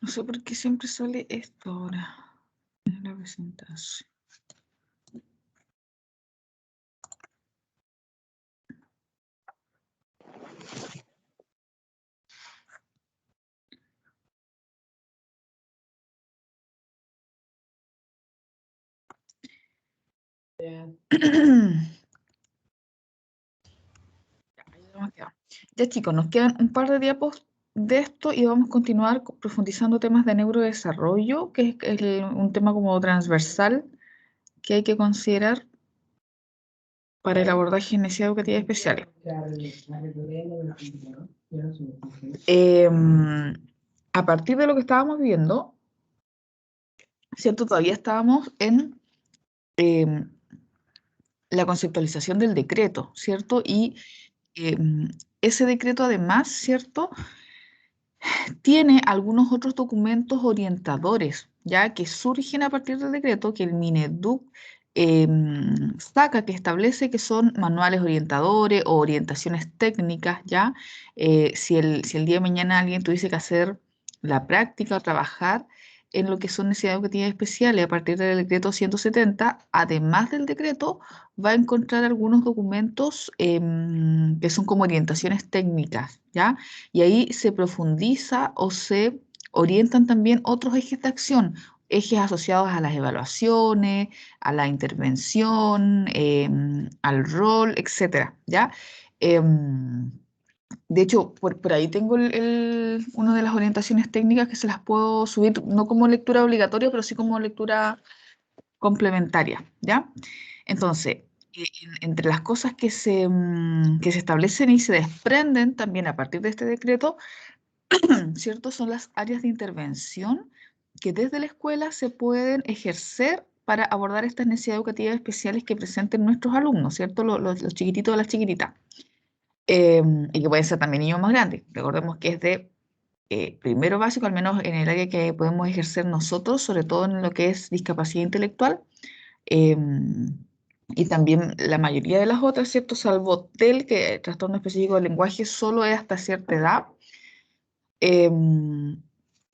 No sé por qué siempre sale esto ahora en la presentación. Ya chicos, nos quedan un par de diapos de esto y vamos a continuar profundizando temas de neurodesarrollo, que es un tema como transversal que hay que considerar para el abordaje en necesidades educativas especiales. A partir de lo que estábamos viendo, ¿cierto? Todavía estábamos en la conceptualización del decreto, ¿cierto? Y ese decreto además, ¿cierto? Tiene algunos otros documentos orientadores, ya que surgen a partir del decreto que el Mineduc saca, que establece que son manuales orientadores o orientaciones técnicas, ya. Si el día de mañana alguien tuviese que hacer la práctica o trabajar en lo que son necesidades educativas especiales a partir del decreto 170, además del decreto, va a encontrar algunos documentos que son como orientaciones técnicas, ¿ya? Y ahí se profundiza o se orientan también otros ejes de acción, ejes asociados a las evaluaciones, a la intervención, al rol, etcétera, ¿ya? Em, de hecho, por ahí tengo una de las orientaciones técnicas que se las puedo subir, no como lectura obligatoria, pero sí como lectura complementaria, ¿ya? Entonces, entre las cosas que se establecen y se desprenden también a partir de este decreto, ¿cierto? Son las áreas de intervención que desde la escuela se pueden ejercer para abordar estas necesidades educativas especiales que presenten nuestros alumnos, ¿cierto? Los chiquititos de las chiquititas. Y que pueden ser también niños más grandes. Recordemos que es de primero básico, al menos en el área que podemos ejercer nosotros, sobre todo en lo que es discapacidad intelectual. em, y también la mayoría de las otras, ¿cierto? Salvo TEL, que trastorno específico del lenguaje, solo es hasta cierta edad.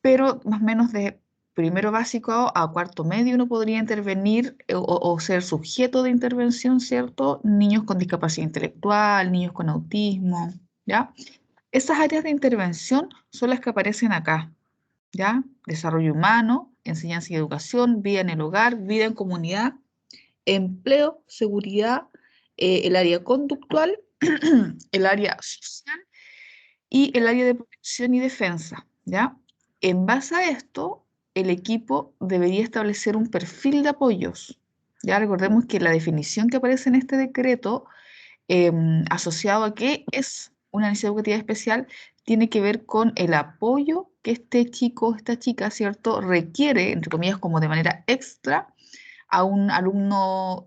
Pero más o menos de primero básico a cuarto medio uno podría intervenir o ser sujeto de intervención, ¿cierto? Niños con discapacidad intelectual, niños con autismo, ¿ya? Esas áreas de intervención son las que aparecen acá, ¿ya? Desarrollo humano, enseñanza y educación, vida en el hogar, vida en comunidad, empleo, seguridad, el área conductual, el área social y el área de protección y defensa, ¿ya? En base a esto, el equipo debería establecer un perfil de apoyos. Ya recordemos que la definición que aparece en este decreto, asociado a qué es una necesidad educativa especial, tiene que ver con el apoyo que este chico, esta chica, ¿cierto?, requiere, entre comillas, como de manera extra, a un alumno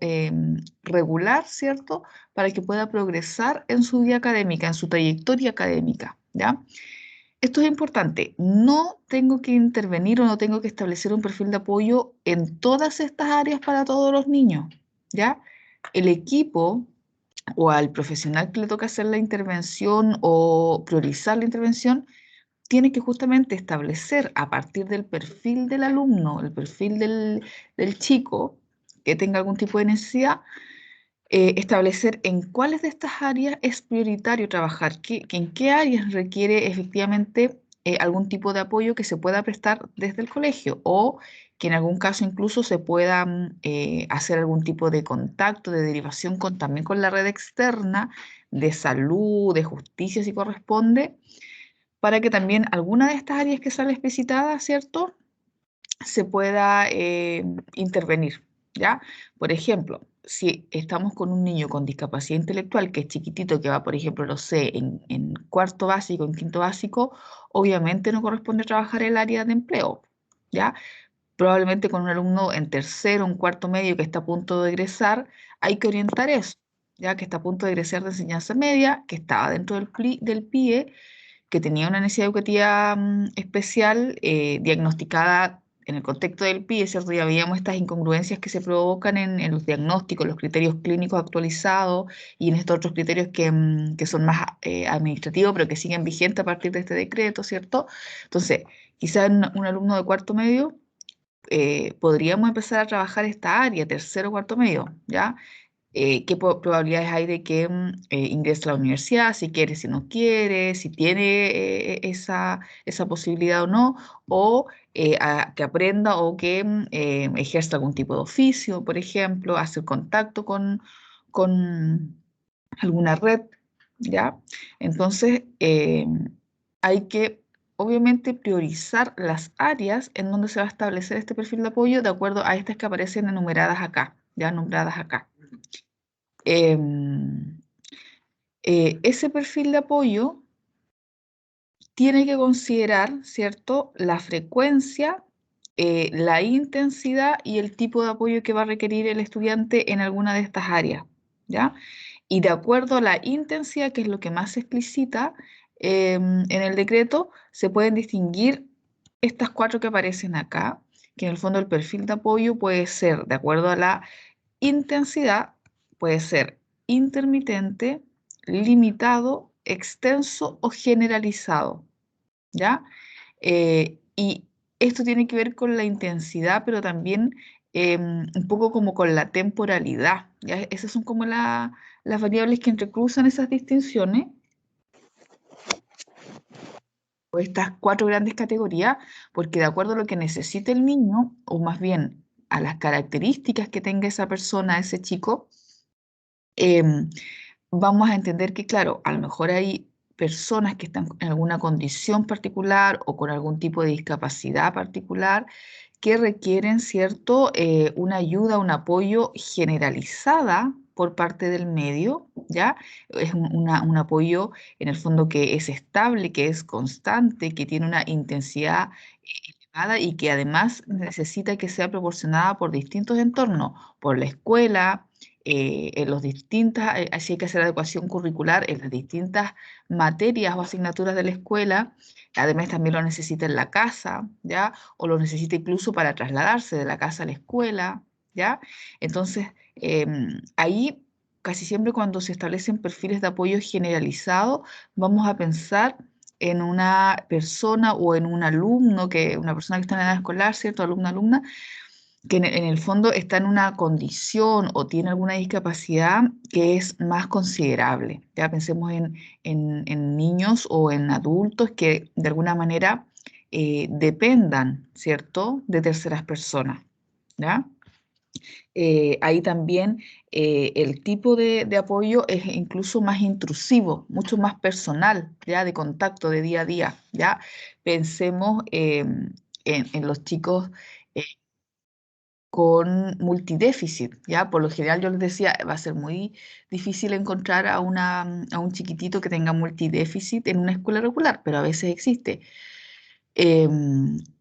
regular, ¿cierto?, para que pueda progresar en su vida académica, en su trayectoria académica, ¿ya? Esto es importante. No tengo que intervenir o no tengo que establecer un perfil de apoyo en todas estas áreas para todos los niños, ¿ya? El equipo o al profesional que le toca hacer la intervención o priorizar la intervención tiene que justamente establecer a partir del perfil del alumno, el perfil del chico que tenga algún tipo de necesidad, establecer en cuáles de estas áreas es prioritario trabajar, en qué áreas requiere efectivamente algún tipo de apoyo que se pueda prestar desde el colegio o que en algún caso incluso se pueda hacer algún tipo de contacto, de derivación también con la red externa de salud, de justicia si corresponde, para que también alguna de estas áreas que sale explicitada, ¿cierto?, se pueda intervenir, ¿ya? Por ejemplo, si estamos con un niño con discapacidad intelectual que es chiquitito, que va, por ejemplo, lo sé, en cuarto básico, en quinto básico, obviamente no corresponde trabajar el área de empleo, ¿ya? Probablemente con un alumno en tercero, un cuarto medio que está a punto de egresar, hay que orientar eso, ya que está a punto de egresar de enseñanza media, que estaba dentro del PIE, que tenía una necesidad educativa especial diagnosticada en el contexto del PIE, ¿cierto? Ya veíamos estas incongruencias que se provocan en los diagnósticos, los criterios clínicos actualizados y en estos otros criterios que son más administrativos, pero que siguen vigentes a partir de este decreto, ¿cierto? Entonces, quizás un alumno de cuarto medio podríamos empezar a trabajar esta área, tercero o cuarto medio, ¿ya? ¿Qué probabilidades hay de que ingrese a la universidad, si quiere, si no quiere, si tiene esa posibilidad o no, o que aprenda o que ejerza algún tipo de oficio, por ejemplo, hacer contacto con alguna red, ¿ya? Entonces, hay que, obviamente, priorizar las áreas en donde se va a establecer este perfil de apoyo de acuerdo a estas que aparecen enumeradas acá, ya nombradas acá. Em, ese perfil de apoyo tiene que considerar, ¿cierto?, la frecuencia, la intensidad y el tipo de apoyo que va a requerir el estudiante en alguna de estas áreas, ¿ya? Y de acuerdo a la intensidad, que es lo que más se explicita en el decreto, se pueden distinguir estas cuatro que aparecen acá, que en el fondo el perfil de apoyo puede ser, de acuerdo a la intensidad, puede ser intermitente, limitado, extenso o generalizado, ¿ya? Y esto tiene que ver con la intensidad, pero también un poco como con la temporalidad, ¿ya? Esas son como las variables que entrecruzan esas distinciones, o estas cuatro grandes categorías, porque de acuerdo a lo que necesite el niño, o más bien a las características que tenga esa persona, ese chico, em, vamos a entender que, claro, a lo mejor hay personas que están en alguna condición particular o con algún tipo de discapacidad particular que requieren, ¿cierto?, una ayuda, un apoyo generalizada por parte del medio, ¿ya? Es un apoyo en el fondo que es estable, que es constante, que tiene una intensidad elevada y que además necesita que sea proporcionada por distintos entornos, por la escuela, en los distintas, así hay que hacer adecuación curricular en las distintas materias o asignaturas de la escuela, además también lo necesita en la casa, ¿ya? O lo necesita incluso para trasladarse de la casa a la escuela, ¿ya? Entonces, ahí casi siempre cuando se establecen perfiles de apoyo generalizado, vamos a pensar en una persona o en un alumno, una persona que está en edad escolar, ¿cierto? Alumno, alumna, que en el fondo está en una condición o tiene alguna discapacidad que es más considerable. Ya pensemos en niños o en adultos que de alguna manera dependan, ¿cierto?, de terceras personas, ¿ya? Ahí también el tipo de apoyo es incluso más intrusivo, mucho más personal, ¿ya? De contacto de día a día, ¿ya? Pensemos en los chicos eh, con multidéficit, ¿ya? Por lo general yo les decía, va a ser muy difícil encontrar a un chiquitito que tenga multidéficit en una escuela regular, pero a veces existe.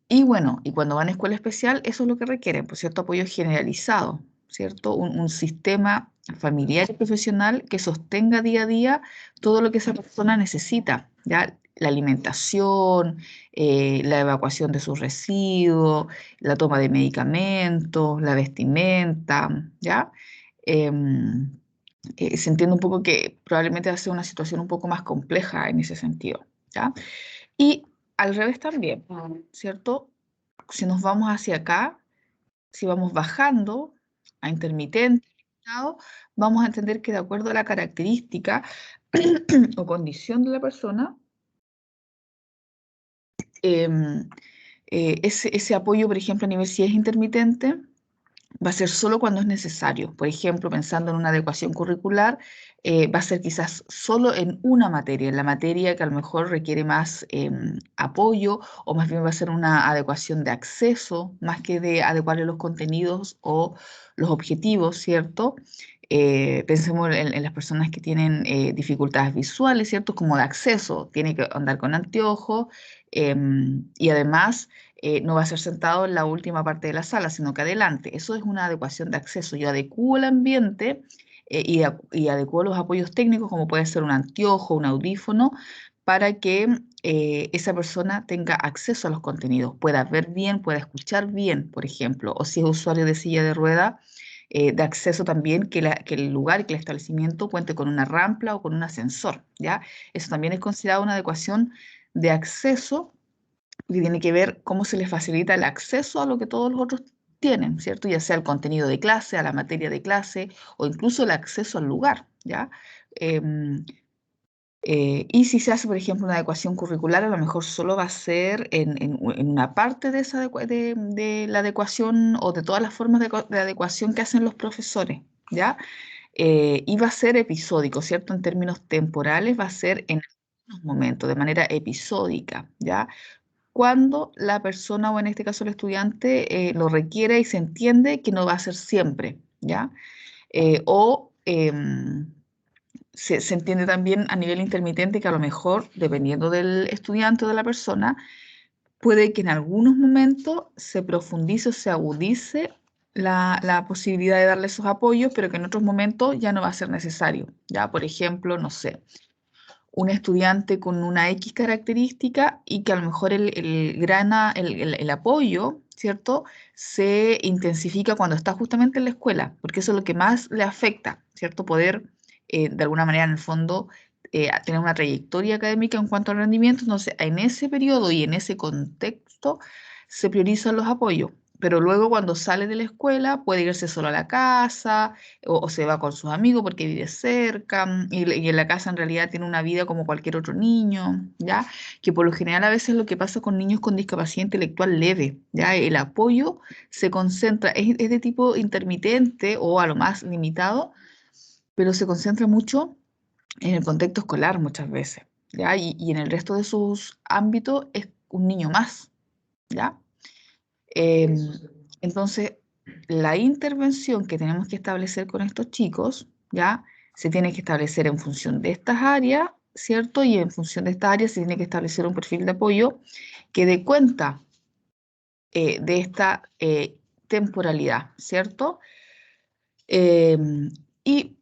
Y bueno, y cuando van a escuela especial, eso es lo que requieren, por cierto, apoyo generalizado, ¿cierto? Un sistema familiar y profesional que sostenga día a día todo lo que esa persona necesita, ¿ya? La alimentación, la evacuación de sus residuos, la toma de medicamentos, la vestimenta, ¿ya? Em, Se entiende un poco que probablemente va a ser una situación un poco más compleja en ese sentido, ¿ya? Y al revés también, ¿cierto? Si nos vamos hacia acá, si vamos bajando a intermitente, limitado, vamos a entender que de acuerdo a la característica o condición de la persona, em, ese apoyo, por ejemplo, a nivel si es intermitente, va a ser solo cuando es necesario. Por ejemplo, pensando en una adecuación curricular, va a ser quizás solo en una materia, en la materia que a lo mejor requiere más apoyo o más bien va a ser una adecuación de acceso, más que de adecuarle los contenidos o los objetivos, ¿cierto? Pensemos en las personas que tienen dificultades visuales, ¿cierto? Como de acceso, tiene que andar con anteojos y además no va a ser sentado en la última parte de la sala, sino que adelante. Eso es una adecuación de acceso. Yo adecuo el ambiente y adecuo los apoyos técnicos, como puede ser un anteojo, un audífono, para que esa persona tenga acceso a los contenidos, pueda ver bien, pueda escuchar bien, por ejemplo, o si es usuario de silla de rueda, de acceso también que el lugar y que el establecimiento cuente con una rampa o con un ascensor, ¿ya? Eso también es considerado una adecuación de acceso que tiene que ver cómo se les facilita el acceso a lo que todos los otros tienen, ¿cierto? Ya sea el contenido de clase, a la materia de clase o incluso el acceso al lugar, ¿ya? Em, y si se hace, por ejemplo, una adecuación curricular, a lo mejor solo va a ser en una parte de, de la adecuación o de todas las formas de adecuación que hacen los profesores, ¿ya? Y va a ser episódico, ¿cierto? En términos temporales, va a ser en algunos momentos, de manera episódica, ¿ya? Cuando la persona, o en este caso el estudiante, lo requiere y se entiende que no va a ser siempre, ¿ya? O se entiende también a nivel intermitente que a lo mejor, dependiendo del estudiante o de la persona, puede que en algunos momentos se profundice o se agudice la posibilidad de darle esos apoyos, pero que en otros momentos ya no va a ser necesario. Ya, por ejemplo, no sé, un estudiante con una X característica y que a lo mejor el apoyo, ¿cierto? Se intensifica cuando está justamente en la escuela, porque eso es lo que más le afecta, ¿cierto? Poder, de alguna manera, en el fondo, tener una trayectoria académica en cuanto al rendimiento. Entonces, en ese periodo y en ese contexto se priorizan los apoyos. Pero luego cuando sale de la escuela puede irse solo a la casa, o se va con sus amigos porque vive cerca, y en la casa en realidad tiene una vida como cualquier otro niño, ¿ya? Que por lo general a veces lo que pasa con niños con discapacidad intelectual leve, ¿ya? El apoyo se concentra, es de tipo intermitente o a lo más limitado, pero se concentra mucho en el contexto escolar muchas veces, ¿ya? Y en el resto de sus ámbitos es un niño más, ¿ya? Em, entonces, la intervención que tenemos que establecer con estos chicos, ¿ya? Se tiene que establecer en función de estas áreas, ¿cierto? Y en función de estas áreas se tiene que establecer un perfil de apoyo que dé cuenta de esta temporalidad, ¿cierto? Y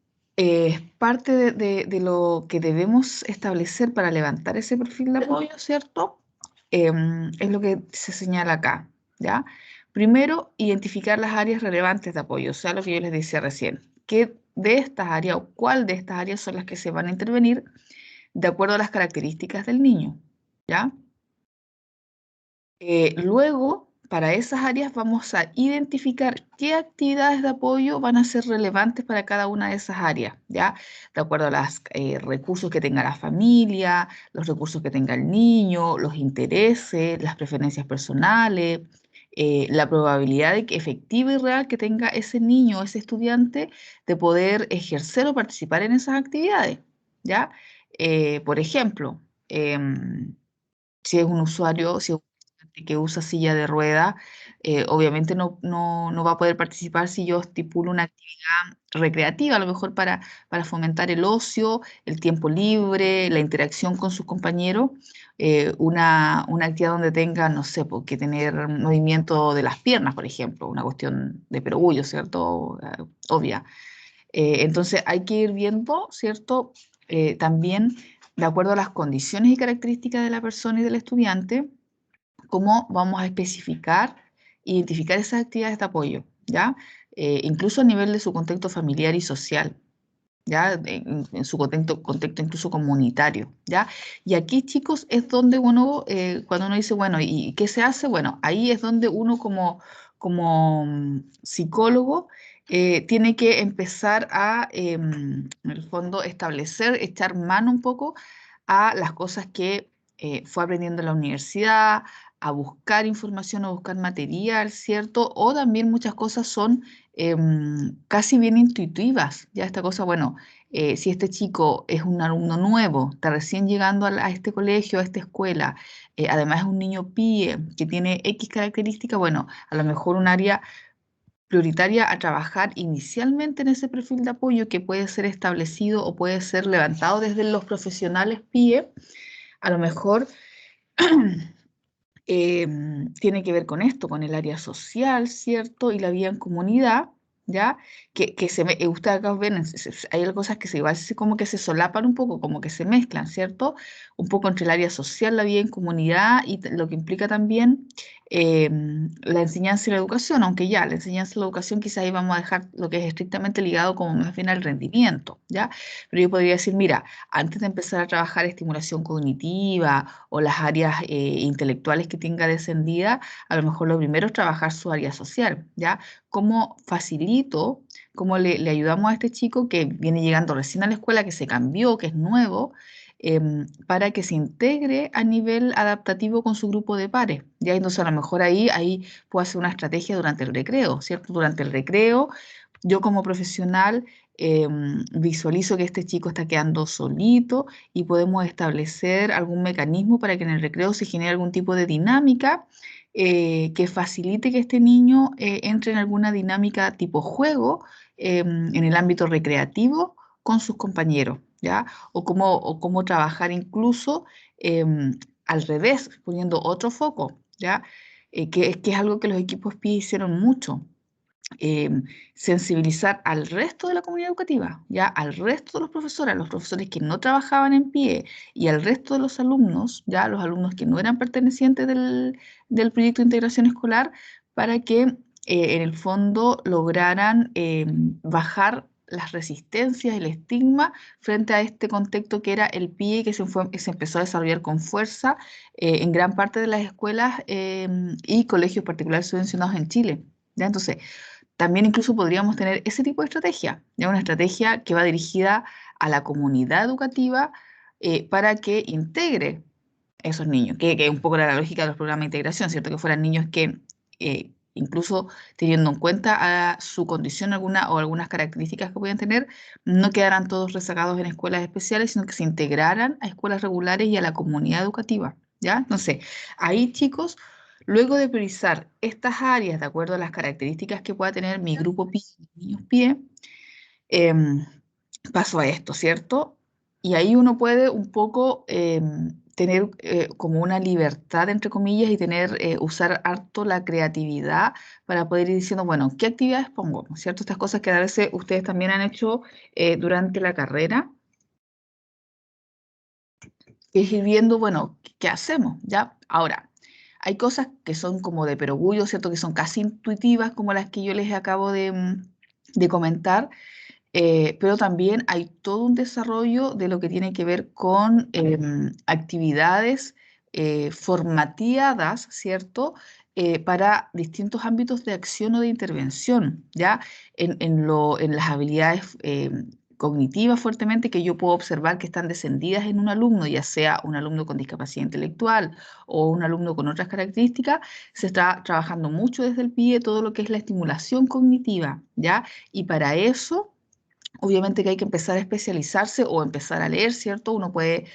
parte de lo que debemos establecer para levantar ese perfil de apoyo, ¿cierto? Es lo que se señala acá, ¿ya? Primero, identificar las áreas relevantes de apoyo, o sea, lo que yo les decía recién, qué de estas áreas o cuál de estas áreas son las que se van a intervenir de acuerdo a las características del niño, ¿ya? Luego, para esas áreas vamos a identificar qué actividades de apoyo van a ser relevantes para cada una de esas áreas, ¿ya? De acuerdo a los recursos que tenga la familia, los recursos que tenga el niño, los intereses, las preferencias personales, la probabilidad de que efectiva y real que tenga ese niño o ese estudiante de poder ejercer o participar en esas actividades, ¿ya? Por ejemplo, si es un usuario, si es un estudiante que usa silla de rueda, obviamente no va a poder participar si yo estipulo una actividad recreativa, a lo mejor para fomentar el ocio, el tiempo libre, la interacción con sus compañeros, una actividad donde tenga, no sé, pues, que tener movimiento de las piernas, por ejemplo, una cuestión de perogrullo, ¿cierto? Obvia. Entonces hay que ir viendo, ¿cierto? También de acuerdo a las condiciones y características de la persona y del estudiante, cómo vamos a especificar, identificar esas actividades de apoyo, ¿ya? Incluso a nivel de su contexto familiar y social, ¿ya? En su contexto incluso comunitario, ¿ya? Y aquí, chicos, es donde uno, cuando uno dice, bueno, ¿y qué se hace? Bueno, ahí es donde uno como psicólogo tiene que empezar a, en el fondo, establecer, echar mano un poco a las cosas que fue aprendiendo en la universidad, a buscar información, a buscar material, ¿cierto? O también muchas cosas son casi bien intuitivas. Ya esta cosa, bueno, si este chico es un alumno nuevo, está recién llegando a este colegio, a esta escuela, además es un niño PIE que tiene X característica, bueno, a lo mejor un área prioritaria a trabajar inicialmente en ese perfil de apoyo que puede ser establecido o puede ser levantado desde los profesionales PIE, a lo mejor tiene que ver con esto, con el área social, ¿cierto? Y la vida en comunidad, ¿ya? Ustedes acá ven, hay cosas que igual como que se solapan un poco, como que se mezclan, ¿cierto? Un poco entre el área social, la vida en comunidad y lo que implica también la enseñanza y la educación, aunque ya la enseñanza y la educación quizás ahí vamos a dejar lo que es estrictamente ligado como más bien al rendimiento, ¿ya? Pero yo podría decir, mira, antes de empezar a trabajar estimulación cognitiva o las áreas intelectuales que tenga descendida, a lo mejor lo primero es trabajar su área social, ¿ya? Cómo facilito, cómo le ayudamos a este chico que viene llegando recién a la escuela, que se cambió, que es nuevo, para que se integre a nivel adaptativo con su grupo de pares. Ya, entonces a lo mejor ahí puedo hacer una estrategia durante el recreo, ¿cierto? Durante el recreo, yo como profesional visualizo que este chico está quedando solito y podemos establecer algún mecanismo para que en el recreo se genere algún tipo de dinámica que facilite que este niño entre en alguna dinámica tipo juego en el ámbito recreativo con sus compañeros, ¿ya? O cómo trabajar incluso al revés, poniendo otro foco, ¿ya? Que es algo que los equipos PIE hicieron mucho. Sensibilizar al resto de la comunidad educativa, ya al resto de los profesores, a los profesores que no trabajaban en pie y al resto de los alumnos, ya los alumnos que no eran pertenecientes del proyecto de integración escolar, para que en el fondo lograran bajar las resistencias, el estigma frente a este contexto que era el PIE que se empezó a desarrollar con fuerza en gran parte de las escuelas y colegios particulares subvencionados en Chile. ¿Ya? Entonces, también incluso podríamos tener ese tipo de estrategia, ya una estrategia que va dirigida a la comunidad educativa para que integre a esos niños, que es un poco la lógica de los programas de integración, ¿cierto? Que fueran niños que incluso teniendo en cuenta a su condición alguna o algunas características que pueden tener, no quedaran todos rezagados en escuelas especiales, sino que se integraran a escuelas regulares y a la comunidad educativa, ¿ya? Entonces, ahí chicos, luego de priorizar estas áreas de acuerdo a las características que pueda tener mi grupo PIE, niños PIE, em, paso a esto, ¿cierto? Y ahí uno puede un poco tener como una libertad, entre comillas, y usar harto la creatividad para poder ir diciendo, bueno, ¿qué actividades pongo? ¿Cierto? Estas cosas que a veces ustedes también han hecho durante la carrera, que es ir viendo, bueno, ¿qué hacemos? ¿Ya? Ahora, hay cosas que son como de perogrullo, ¿cierto? Que son casi intuitivas, como las que yo les acabo de comentar, pero también hay todo un desarrollo de lo que tiene que ver con actividades formateadas, ¿cierto? Para distintos ámbitos de acción o de intervención, ¿ya? En las habilidades cognitivas fuertemente que yo puedo observar que están descendidas en un alumno, ya sea un alumno con discapacidad intelectual o un alumno con otras características, se está trabajando mucho desde el PIE todo lo que es la estimulación cognitiva, ¿ya? Y para eso obviamente que hay que empezar a especializarse o empezar a leer, ¿cierto? Uno puede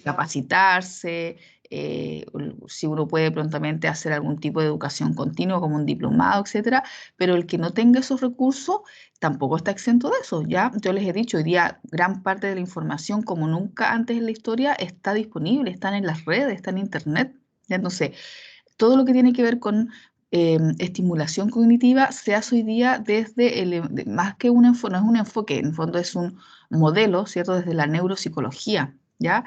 capacitarse, si uno puede prontamente hacer algún tipo de educación continua, como un diplomado, etcétera, pero el que no tenga esos recursos tampoco está exento de eso, ¿ya? Yo les he dicho, hoy día gran parte de la información, como nunca antes en la historia, está disponible, están en las redes, está en internet, ¿ya? Entonces, todo lo que tiene que ver con estimulación cognitiva se hace hoy día desde más que no es un enfoque, en el fondo es un modelo, ¿cierto? Desde la neuropsicología, ¿ya?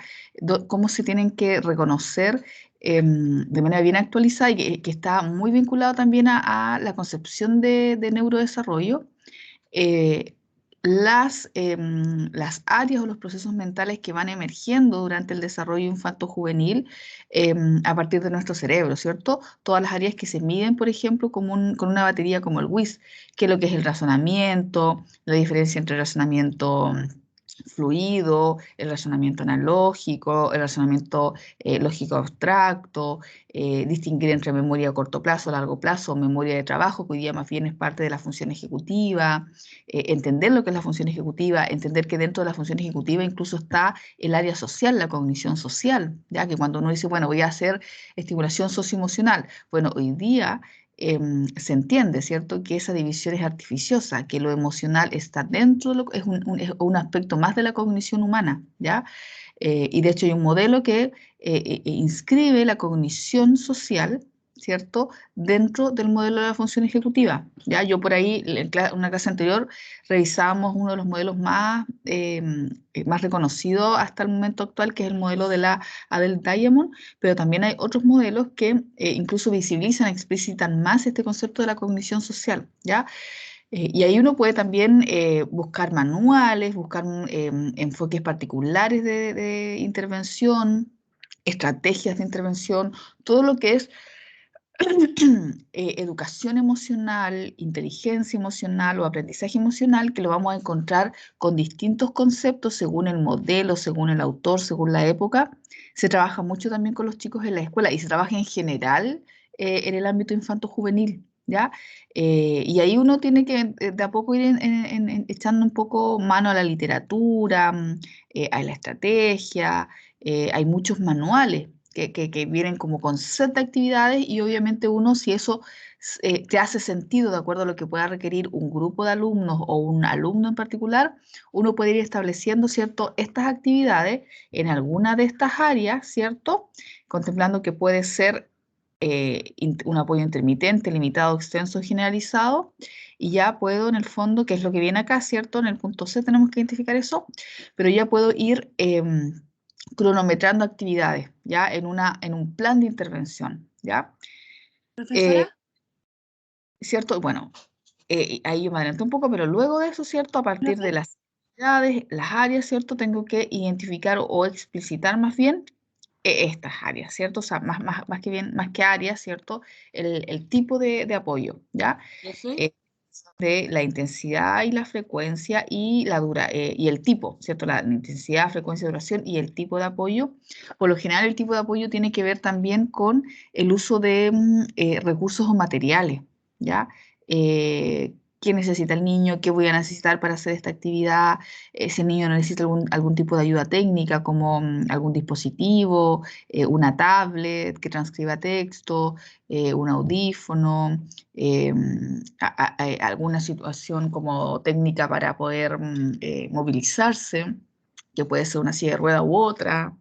Cómo se tienen que reconocer de manera bien actualizada y que está muy vinculado también a la concepción de neurodesarrollo eh, las áreas o los procesos mentales que van emergiendo durante el desarrollo infanto-juvenil a partir de nuestro cerebro, ¿cierto? Todas las áreas que se miden, por ejemplo, con una batería como el WIS, que es lo que es el razonamiento, la diferencia entre razonamiento fluido, el razonamiento analógico, el razonamiento lógico abstracto, distinguir entre memoria a corto plazo, largo plazo, memoria de trabajo, que hoy día más bien es parte de la función ejecutiva, entender lo que es la función ejecutiva, entender que dentro de la función ejecutiva incluso está el área social, la cognición social, ya que cuando uno dice, bueno, voy a hacer estimulación socioemocional, bueno, hoy día se entiende, ¿cierto?, que esa división es artificiosa, que lo emocional está dentro, es un aspecto más de la cognición humana, ¿ya? Y de hecho hay un modelo que inscribe la cognición social, ¿cierto? Dentro del modelo de la función ejecutiva. Ya, yo por ahí, en una clase anterior, revisábamos uno de los modelos más reconocidos hasta el momento actual, que es el modelo de la Adele Diamond, pero también hay otros modelos que incluso visibilizan, explicitan más este concepto de la cognición social, ¿ya? Y ahí uno puede también buscar manuales, buscar enfoques particulares de intervención, estrategias de intervención, todo lo que es educación emocional, inteligencia emocional o aprendizaje emocional, que lo vamos a encontrar con distintos conceptos según el modelo, según el autor, según la época. Se trabaja mucho también con los chicos en la escuela y se trabaja en general en el ámbito infanto-juvenil, ¿ya? Y ahí uno tiene que de a poco ir echando un poco mano a la literatura, a la estrategia, hay muchos manuales que vienen como con set de actividades y obviamente uno, si eso te hace sentido de acuerdo a lo que pueda requerir un grupo de alumnos o un alumno en particular, uno puede ir estableciendo, ¿cierto?, estas actividades en alguna de estas áreas, ¿cierto?, contemplando que puede ser un apoyo intermitente, limitado, extenso, generalizado, y ya puedo en el fondo, que es lo que viene acá, ¿cierto? En el punto C tenemos que identificar eso, pero ya puedo ir cronometrando actividades, ¿ya? En un plan de intervención, ¿ya? Eh, Profesora, ¿Cierto? Bueno, ahí yo me adelanté un poco, pero luego de eso, ¿cierto? A partir de profe. las actividades, las áreas, ¿cierto? Tengo que identificar o explicitar más bien estas áreas, ¿cierto? O sea, más que bien, más que áreas, ¿cierto? El tipo de apoyo, ¿ya? Ujú. Eh, de la intensidad y la frecuencia y y el tipo, ¿cierto? La intensidad, frecuencia, duración y el tipo de apoyo. Por lo general, el tipo de apoyo tiene que ver también con el uso de recursos o materiales, ¿ya? ¿Qué necesita el niño? ¿Qué voy a necesitar para hacer esta actividad? Si el niño necesita algún tipo de ayuda técnica, como algún dispositivo, una tablet que transcriba texto, un audífono, eh, alguna situación como técnica para poder movilizarse, que puede ser una silla de rueda u otra,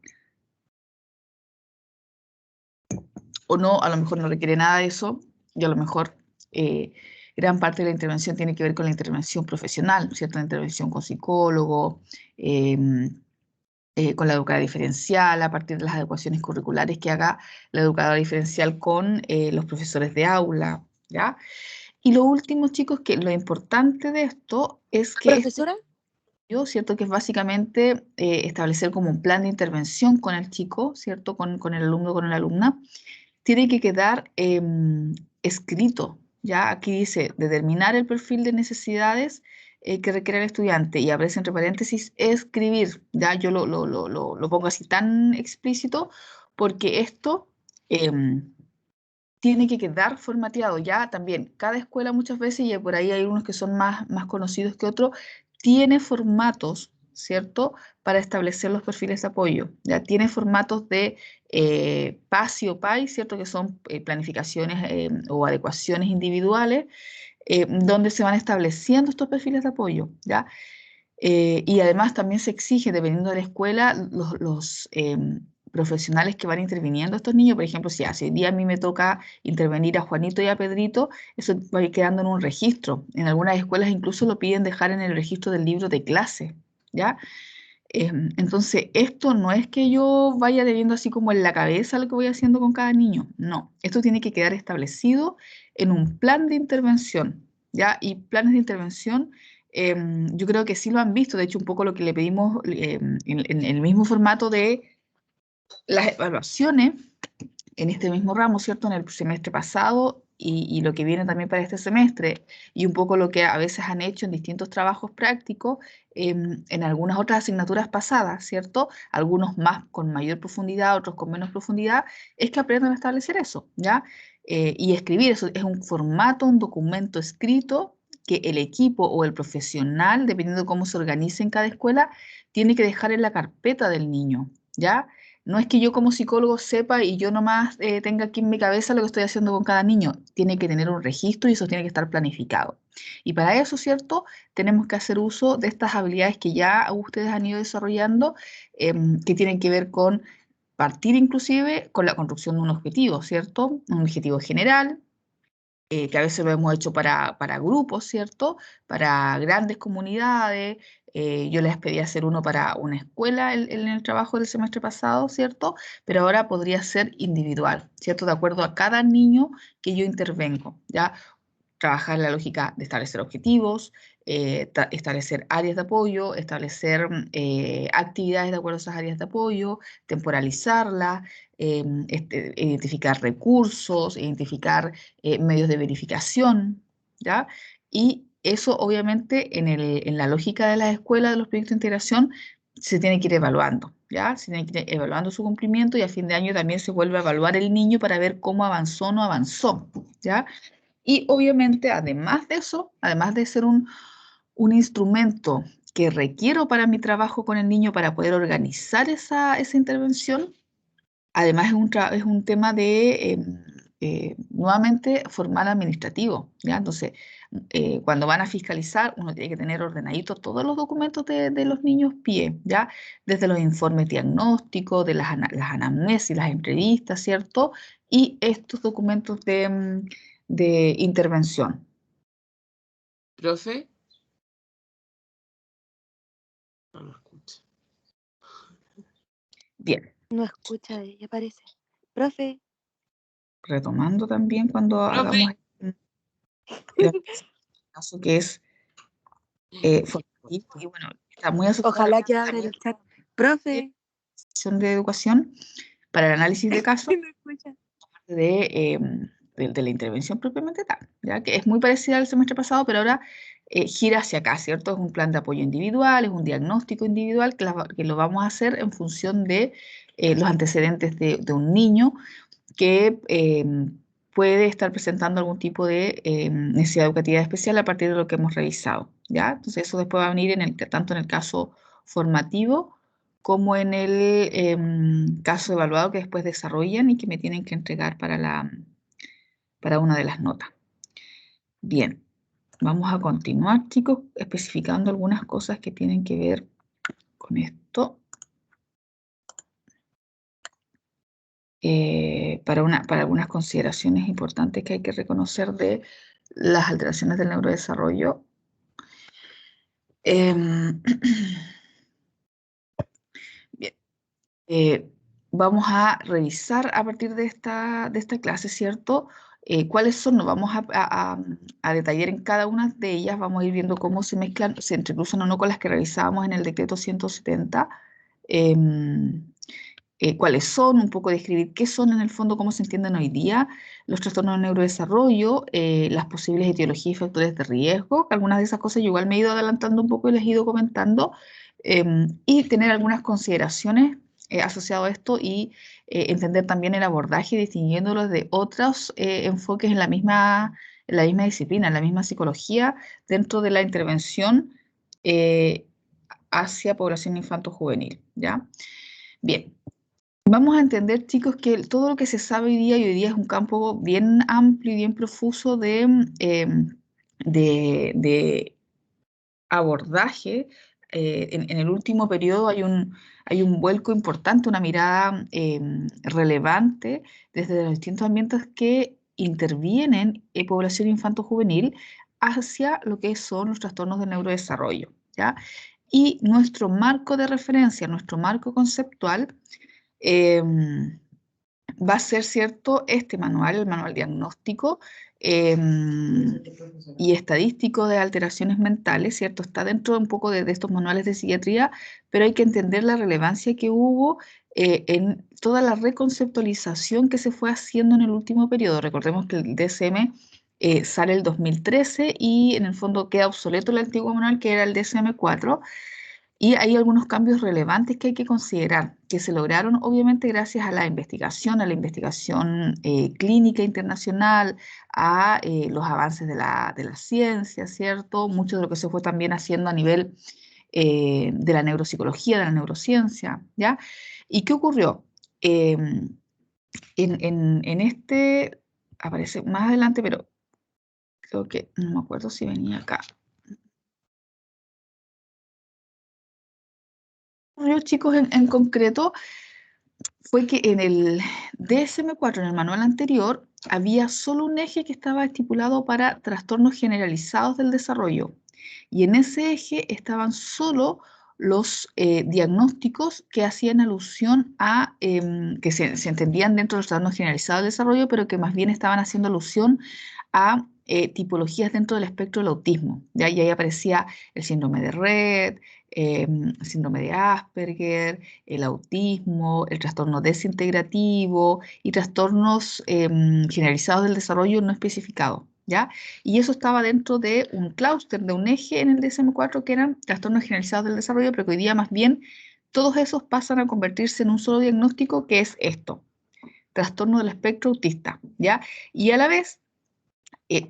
o no, a lo mejor no requiere nada de eso, y a lo mejor eh, gran parte de la intervención tiene que ver con la intervención profesional, ¿cierto? La intervención con psicólogo, con la educadora diferencial, a partir de las adecuaciones curriculares que haga la educadora diferencial con los profesores de aula, ¿ya? Y lo último, chicos, que lo importante de esto es que este Profesora, yo, ¿cierto? Que es básicamente establecer como un plan de intervención con el chico, ¿cierto? Con el alumno, con la alumna, tiene que quedar escrito, ¿ya? Aquí dice, determinar el perfil de necesidades que requiere el estudiante y aparece entre paréntesis, escribir, ¿ya? Yo lo pongo así tan explícito porque esto tiene que quedar formateado, ¿ya? También, cada escuela muchas veces, y por ahí hay unos que son más conocidos que otros, tiene formatos, ¿cierto? Para establecer los perfiles de apoyo, ¿ya? Tiene formatos de PASI o PAI, ¿cierto? Que son planificaciones o adecuaciones individuales, donde se van estableciendo estos perfiles de apoyo, ¿ya? Y además también se exige, dependiendo de la escuela, los profesionales que van interviniendo a estos niños. Por ejemplo, si hace día a mí me toca intervenir a Juanito y a Pedrito, eso va a ir quedando en un registro. En algunas escuelas incluso lo piden dejar en el registro del libro de clase, ¿ya? Entonces, esto no es que yo vaya debiendo así como en la cabeza lo que voy haciendo con cada niño, no. Esto tiene que quedar establecido en un plan de intervención, ¿ya? Y planes de intervención, yo creo que sí lo han visto, de hecho, un poco lo que le pedimos en el mismo formato de las evaluaciones en este mismo ramo, ¿cierto? En el semestre pasado y lo que viene también para este semestre, y un poco lo que a veces han hecho en distintos trabajos prácticos en algunas otras asignaturas pasadas, ¿cierto? Algunos más con mayor profundidad, otros con menos profundidad, es que aprendan a establecer eso, ¿ya? Y escribir, eso es un formato, un documento escrito que el equipo o el profesional, dependiendo de cómo se organice en cada escuela, tiene que dejar en la carpeta del niño, ¿ya? No es que yo como psicólogo sepa y yo nomás tenga aquí en mi cabeza lo que estoy haciendo con cada niño. Tiene que tener un registro y eso tiene que estar planificado. Y para eso, ¿cierto? Tenemos que hacer uso de estas habilidades que ya ustedes han ido desarrollando, que tienen que ver con partir inclusive con la construcción de un objetivo, ¿cierto? Un objetivo general, que a veces lo hemos hecho para grupos, ¿cierto? Para grandes comunidades. Yo les pedí hacer uno para una escuela en el trabajo del semestre pasado, ¿cierto? Pero ahora podría ser individual, ¿cierto? De acuerdo a cada niño que yo intervengo, ¿ya? Trabajar la lógica de establecer objetivos, establecer áreas de apoyo, establecer actividades de acuerdo a esas áreas de apoyo, temporalizarlas, identificar recursos, identificar medios de verificación, ¿ya? Y eso obviamente en la lógica de las escuelas, de los proyectos de integración, se tiene que ir evaluando, ¿ya? Se tiene que ir evaluando su cumplimiento y a fin de año también se vuelve a evaluar el niño para ver cómo avanzó o no avanzó, ¿ya? Y obviamente, además de eso, además de ser un instrumento que requiero para mi trabajo con el niño para poder organizar esa intervención, además es un tema de, nuevamente, formal administrativo, ¿ya? Entonces, cuando van a fiscalizar, uno tiene que tener ordenaditos todos los documentos de los niños PIE, ¿ya? Desde los informes diagnósticos, de las anamnesis, las entrevistas, ¿cierto? Y estos documentos de intervención. ¿Profe? No lo escucho. Bien, No escucha, ella parece. Profe, retomando también cuando Profe. hagamos el caso que es formativo, y bueno, está muy asociado a ojalá que abra el chat. Profe, la Comisión de Educación para el análisis de casos no escucha. de la intervención propiamente tal, ¿ya? Que es muy parecida al semestre pasado, pero ahora gira hacia acá, ¿cierto? Es un plan de apoyo individual, es un diagnóstico individual que lo vamos a hacer en función de los antecedentes de un niño que puede estar presentando algún tipo de necesidad educativa especial a partir de lo que hemos revisado, ¿ya? Entonces eso después va a venir tanto en el caso formativo como en el caso evaluado que después desarrollan y que me tienen que entregar para una de las notas. Bien, vamos a continuar, chicos, especificando algunas cosas que tienen que ver con esto. Para algunas consideraciones importantes que hay que reconocer de las alteraciones del neurodesarrollo. Bien, vamos a revisar a partir de esta clase, ¿cierto? ¿Cuáles son? Nos vamos a detallar en cada una de ellas, vamos a ir viendo cómo se mezclan, se entrecruzan o no con las que revisábamos en el decreto 170. Cuáles son, un poco describir qué son en el fondo, cómo se entienden hoy día los trastornos de neurodesarrollo, las posibles etiologías y factores de riesgo. Algunas de esas cosas yo igual me he ido adelantando un poco y les he ido comentando, y tener algunas consideraciones asociadas a esto y entender también el abordaje distinguiéndolos de otros enfoques en la misma disciplina, en la misma psicología, dentro de la intervención hacia población infanto-juvenil, ¿ya? Bien. Vamos a entender, chicos, que todo lo que se sabe hoy día es un campo bien amplio y bien profuso de abordaje. En el último periodo hay un vuelco importante, una mirada relevante desde los distintos ambientes que intervienen en población infanto-juvenil hacia lo que son los trastornos del neurodesarrollo, ¿ya? Y nuestro marco de referencia, nuestro marco conceptual, va a ser, ¿cierto?, este manual, el manual diagnóstico y estadístico de alteraciones mentales, ¿cierto? Está dentro un poco de estos manuales de psiquiatría, pero hay que entender la relevancia que hubo en toda la reconceptualización que se fue haciendo en el último periodo. Recordemos que el DSM sale el 2013 y en el fondo queda obsoleto el antiguo manual que era el DSM-4. Y hay algunos cambios relevantes que hay que considerar, que se lograron obviamente gracias a la investigación clínica internacional, a los avances de la ciencia, ¿cierto? Mucho de lo que se fue también haciendo a nivel de la neuropsicología, de la neurociencia, ¿ya? ¿Y qué ocurrió? En este, aparece más adelante, pero creo que no me acuerdo si venía acá. Chicos, en concreto, fue que en el DSM-4, en el manual anterior, había solo un eje que estaba estipulado para trastornos generalizados del desarrollo. Y en ese eje estaban solo los diagnósticos que hacían alusión a, que se entendían dentro de los trastornos generalizados del desarrollo, pero que más bien estaban haciendo alusión a tipologías dentro del espectro del autismo. ¿Ya? Y ahí aparecía el síndrome de Rett, síndrome de Asperger, el autismo, el trastorno desintegrativo y trastornos generalizados del desarrollo no especificados. ¿Ya? Y eso estaba dentro de un clúster, de un eje en el DSM-4 que eran trastornos generalizados del desarrollo, pero que hoy día más bien todos esos pasan a convertirse en un solo diagnóstico que es esto, trastorno del espectro autista. ¿Ya? Y a la vez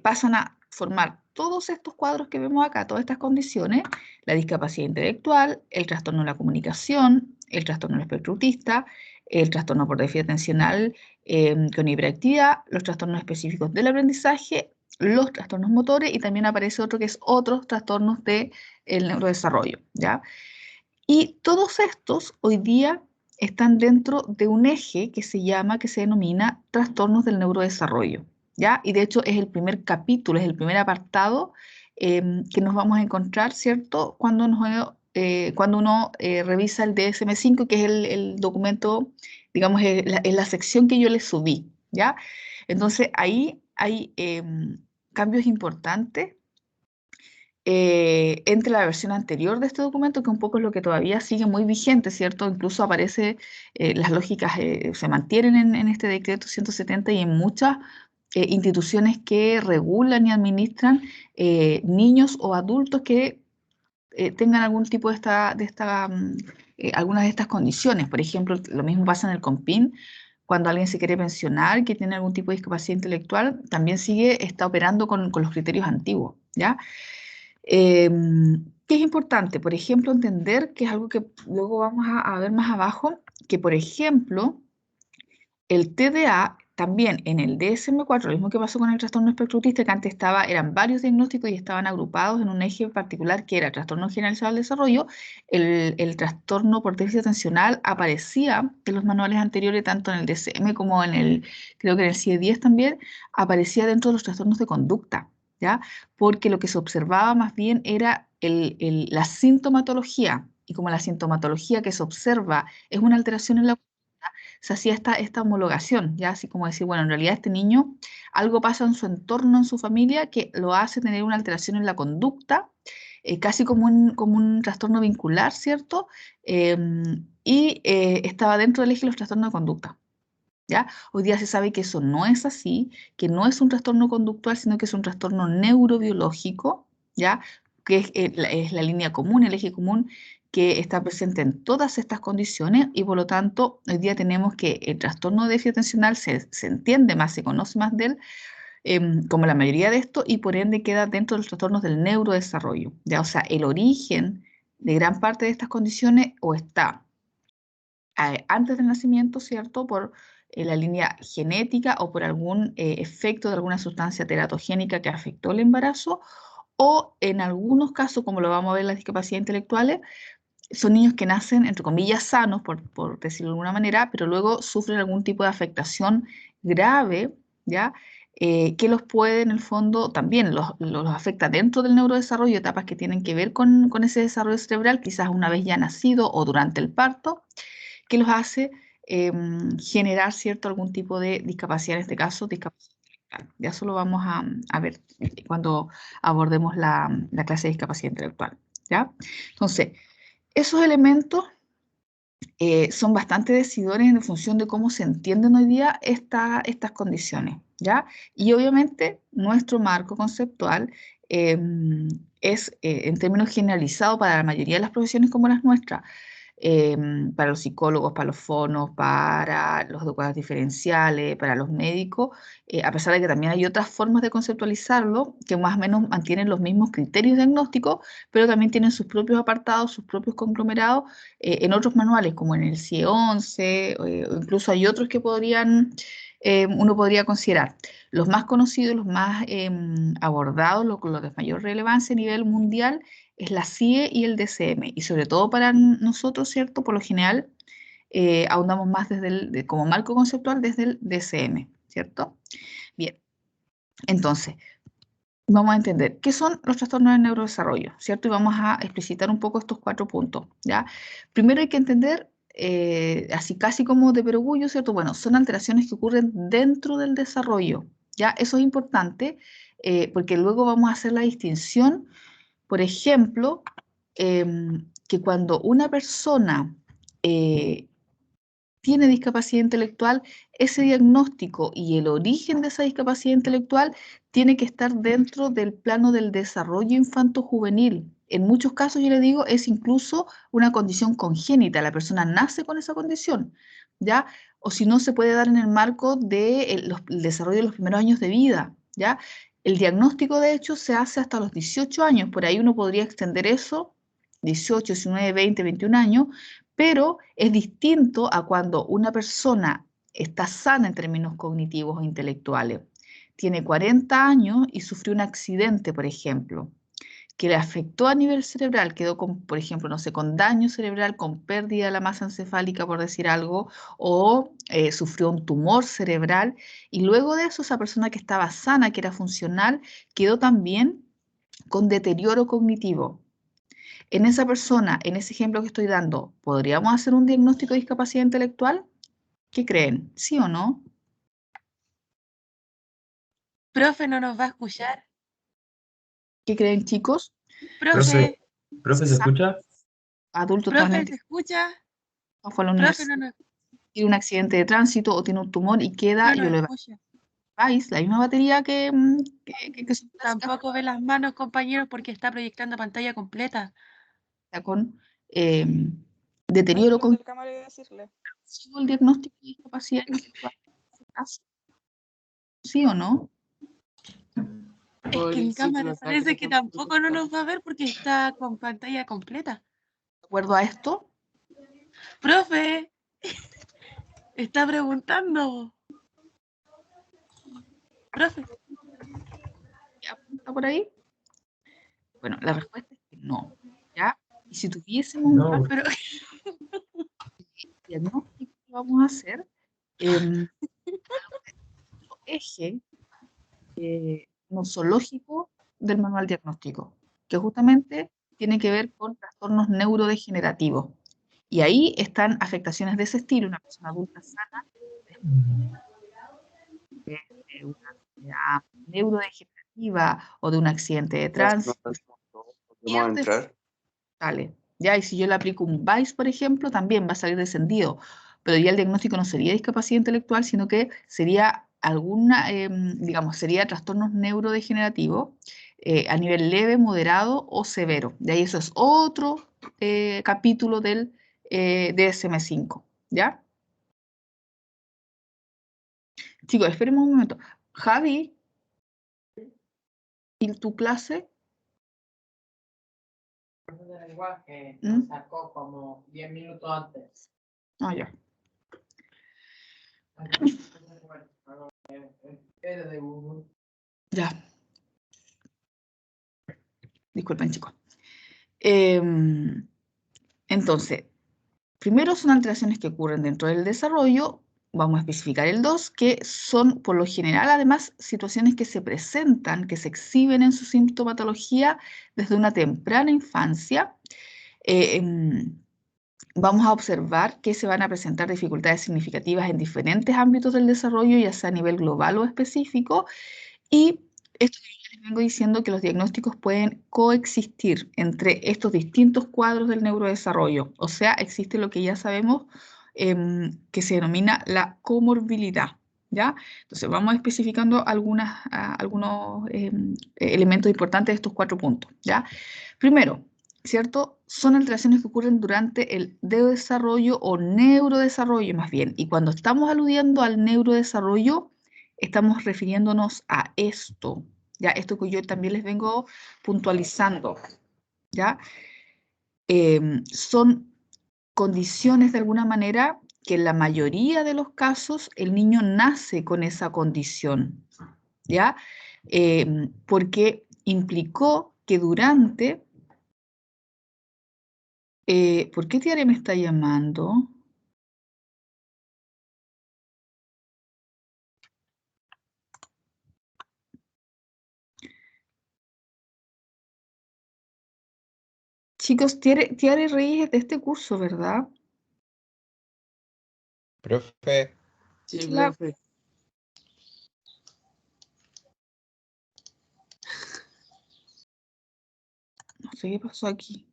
pasan a formar todos estos cuadros que vemos acá, todas estas condiciones, la discapacidad intelectual, el trastorno de la comunicación, el trastorno del espectro autista, el trastorno por déficit atencional con hiperactividad, los trastornos específicos del aprendizaje, los trastornos motores y también aparece otro que es otros trastornos del neurodesarrollo, ¿ya? Y todos estos hoy día están dentro de un eje que se denomina trastornos del neurodesarrollo, ¿ya? Y de hecho es el primer capítulo, es el primer apartado que nos vamos a encontrar, ¿cierto? Cuando uno revisa el DSM-5, que es el documento, digamos, es la sección que yo le subí, ¿ya? Entonces ahí hay cambios importantes entre la versión anterior de este documento, que un poco es lo que todavía sigue muy vigente, ¿cierto? Incluso aparece, las lógicas se mantienen en este decreto 170 y en muchas instituciones que regulan y administran niños o adultos que tengan algún tipo algunas de estas condiciones. Por ejemplo, lo mismo pasa en el COMPIN. Cuando alguien se quiere pensionar, que tiene algún tipo de discapacidad intelectual, también está operando con los criterios antiguos, ¿ya? ¿Qué es importante? Por ejemplo, entender que es algo que luego vamos a ver más abajo, que por ejemplo, el TDA también en el DSM-4, lo mismo que pasó con el trastorno espectro autista, que antes eran varios diagnósticos y estaban agrupados en un eje particular que era el trastorno generalizado del desarrollo, el trastorno por déficit atencional aparecía en los manuales anteriores, tanto en el DSM como creo que en el CIE-10 también, aparecía dentro de los trastornos de conducta, ¿ya? Porque lo que se observaba más bien era la sintomatología, y como la sintomatología que se observa es una alteración en la se hacía esta homologación, ya así como decir, bueno, en realidad este niño, algo pasa en su entorno, en su familia, que lo hace tener una alteración en la conducta, casi como un trastorno vincular, ¿cierto? Estaba dentro del eje de los trastornos de conducta. ¿Ya? Hoy día se sabe que eso no es así, que no es un trastorno conductual, sino que es un trastorno neurobiológico, ¿ya? Que es la línea común, el eje común que está presente en todas estas condiciones y por lo tanto hoy día tenemos que el trastorno de déficit atencional se entiende más, se conoce más de él, como la mayoría de esto y por ende queda dentro de los trastornos del neurodesarrollo, ¿ya? O sea, el origen de gran parte de estas condiciones o está antes del nacimiento, ¿cierto? Por la línea genética o por algún efecto de alguna sustancia teratogénica que afectó el embarazo, o en algunos casos, como lo vamos a ver en las discapacidades intelectuales, son niños que nacen, entre comillas, sanos, por decirlo de alguna manera, pero luego sufren algún tipo de afectación grave, ¿ya? Que los puede, en el fondo, también los afecta dentro del neurodesarrollo, etapas que tienen que ver con ese desarrollo cerebral, quizás una vez ya nacido o durante el parto, que los hace generar cierto algún tipo de discapacidad, en este caso, discapacidad intelectual. Ya eso lo vamos a ver cuando abordemos la clase de discapacidad intelectual, ¿ya? Entonces, esos elementos son bastante decidores en función de cómo se entienden hoy día estas condiciones, ¿ya? Y obviamente nuestro marco conceptual es, en términos generalizados para la mayoría de las profesiones como las nuestras, para los psicólogos, para los fonos, para los educadores diferenciales, para los médicos, a pesar de que también hay otras formas de conceptualizarlo que más o menos mantienen los mismos criterios diagnósticos, pero también tienen sus propios apartados, sus propios conglomerados en otros manuales, como en el CIE 11, o incluso hay otros que uno podría considerar. Los más conocidos, los más abordados, los de mayor relevancia a nivel mundial, es la CIE y el DCM, y sobre todo para nosotros, ¿cierto? Por lo general, ahondamos más desde como marco conceptual desde el DSM, ¿cierto? Bien, entonces, vamos a entender qué son los trastornos del neurodesarrollo, ¿cierto? Y vamos a explicitar un poco estos 4 puntos, ¿ya? Primero hay que entender, así casi como de perogrullo, ¿cierto? Bueno, son alteraciones que ocurren dentro del desarrollo, ¿ya? Eso es importante porque luego vamos a hacer la distinción, por ejemplo, que cuando una persona tiene discapacidad intelectual, ese diagnóstico y el origen de esa discapacidad intelectual tiene que estar dentro del plano del desarrollo infanto-juvenil. En muchos casos, yo le digo, es incluso una condición congénita, la persona nace con esa condición, ¿ya? O si no, se puede dar en el marco del desarrollo de los primeros años de vida, ¿ya? El diagnóstico, de hecho, se hace hasta los 18 años, por ahí uno podría extender eso, 18, 19, 20, 21 años, pero es distinto a cuando una persona está sana en términos cognitivos o intelectuales. Tiene 40 años y sufrió un accidente, por ejemplo, que le afectó a nivel cerebral, quedó con, por ejemplo, no sé, con daño cerebral, con pérdida de la masa encefálica, por decir algo, o sufrió un tumor cerebral, y luego de eso esa persona que estaba sana, que era funcional, quedó también con deterioro cognitivo. En esa persona, en ese ejemplo que estoy dando, ¿podríamos hacer un diagnóstico de discapacidad intelectual? ¿Qué creen? ¿Sí o no? Profe, ¿no nos va a escuchar? ¿Qué creen, chicos? Profe, Profe, ¿se escucha? Adulto profe, totalmente ¿se escucha? no fue a la Profe, universidad, tiene un accidente de tránsito o tiene un tumor y queda, no yo nos le escucha. la misma batería que su plática, Tampoco ve las manos, compañeros, porque está proyectando pantalla completa. está con deterioro cognitivo. El diagnóstico de discapacidad intelectual en ese caso, ¿sí o no? Es que en cámara parece que tampoco no nos va a ver porque está con pantalla completa. De acuerdo a esto, Profe, está preguntando. Profe, ¿ya apunta por ahí? Bueno, la respuesta es que no, ¿ya? Y si tuviésemos un No, pero diagnóstico que vamos a hacer, eje nosológico del manual diagnóstico, que justamente tiene que ver con trastornos neurodegenerativos. Y ahí están afectaciones de ese estilo, una persona adulta sana, de una enfermedad neurodegenerativa o de un accidente de tránsito, pierde sale. Ya, y si yo le aplico un VICE, por ejemplo, también va a salir descendido, pero ya el diagnóstico no sería discapacidad intelectual, sino que sería alguna, digamos, sería trastornos neurodegenerativos a nivel leve, moderado o severo. De ahí eso es otro capítulo del DSM-5, ¿ya? Chicos, esperemos un momento. Javi, ¿y tu clase? De lenguaje ¿Mm? sacó como 10 minutos antes. Ah, ya. Ya. Disculpen, chicos. Entonces, primero son alteraciones que ocurren dentro del desarrollo, vamos a especificar el 2, que son por lo general además situaciones que se presentan, que se exhiben en su sintomatología desde una temprana infancia. Vamos a observar que se van a presentar dificultades significativas en diferentes ámbitos del desarrollo, ya sea a nivel global o específico, y esto que yo les vengo diciendo que los diagnósticos pueden coexistir entre estos distintos cuadros del neurodesarrollo. O sea, existe lo que ya sabemos que se denomina la comorbilidad, ¿ya? Entonces, vamos especificando algunos elementos importantes de estos 4 puntos, ¿ya? Primero, ¿cierto? Son alteraciones que ocurren durante el desarrollo o neurodesarrollo más bien. Y cuando estamos aludiendo al neurodesarrollo, estamos refiriéndonos a esto, ¿ya? Esto que yo también les vengo puntualizando, ¿ya? Son condiciones de alguna manera que en la mayoría de los casos el niño nace con esa condición, ¿ya? Porque implicó que durante... ¿por qué Tiare me está llamando? Chicos, Tiare Reyes es de este curso, ¿verdad? Profe, Sí, Chila. profe. No sé qué pasó aquí.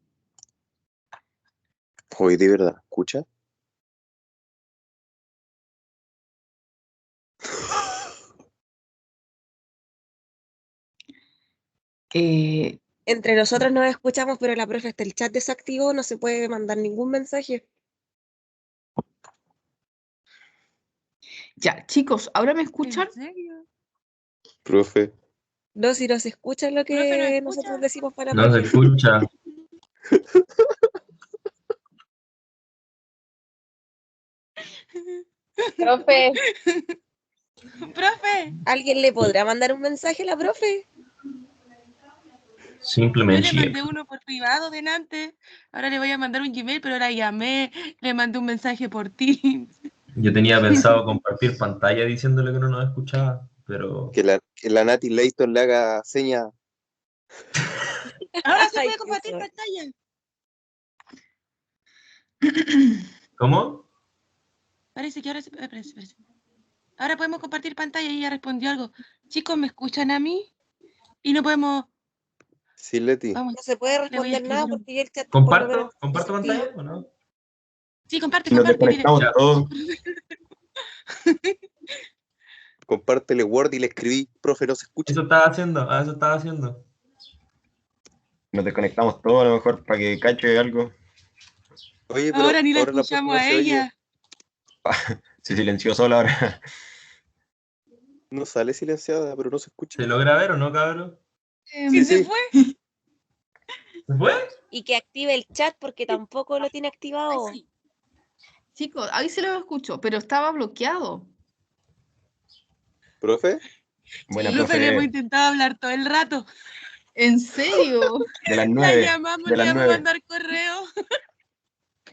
Hoy de verdad, ¿escucha? Entre nosotros nos escuchamos, pero la profe está el chat desactivo, no se puede mandar ningún mensaje. Ya, chicos, ¿ahora me ¿En escuchan? serio? Profe, No, si no se escucha lo Profe, ¿nos que escucha? nosotros decimos para la No se profe. escucha. Profe, Profe, ¿Alguien le podrá mandar un mensaje a la profe? yo Simplemente le mandé uno por privado delante. Ahora le voy a mandar un Gmail, pero ahora llamé, le mandé un mensaje por Teams. yo tenía pensado compartir pantalla diciéndole que no nos escuchaba, pero que la Nati Leighton le haga seña. Ahora se Ay, puede qué compartir suerte. pantalla. ¿cómo? Parece que ahora se puede. Espérense. Ahora podemos compartir pantalla y ella respondió algo. Chicos, ¿me escuchan a mí? Y no podemos. Sí, Leti. Vamos, No se puede le voy a responder nada escribir. porque ya el chat por lo menos ¿Comparto desactivo. pantalla o no? Sí, comparte, si nos comparte, dile. desconectamos Ya. todos. Compártele Word y le escribí, profe, no se escucha. Eso estaba haciendo. Nos desconectamos todos a lo mejor para que cache algo. Oye, pero Ahora ni la ahora la profe escuchamos no a se oye. ella. Se silenció sola ahora. No sale silenciada, pero no se escucha. ¿Se logra ver o no, cabrón? Sí, se sí. fue. ¿Se fue? Y que active el chat porque tampoco lo tiene activado. Sí. Chicos, ahí sí lo escucho, pero estaba bloqueado. ¿Profe? Buena, Profe, le hemos profe, intentado hablar todo el rato. ¿En serio? de las La 9. llamamos, De le las vamos a 9. mandar correo.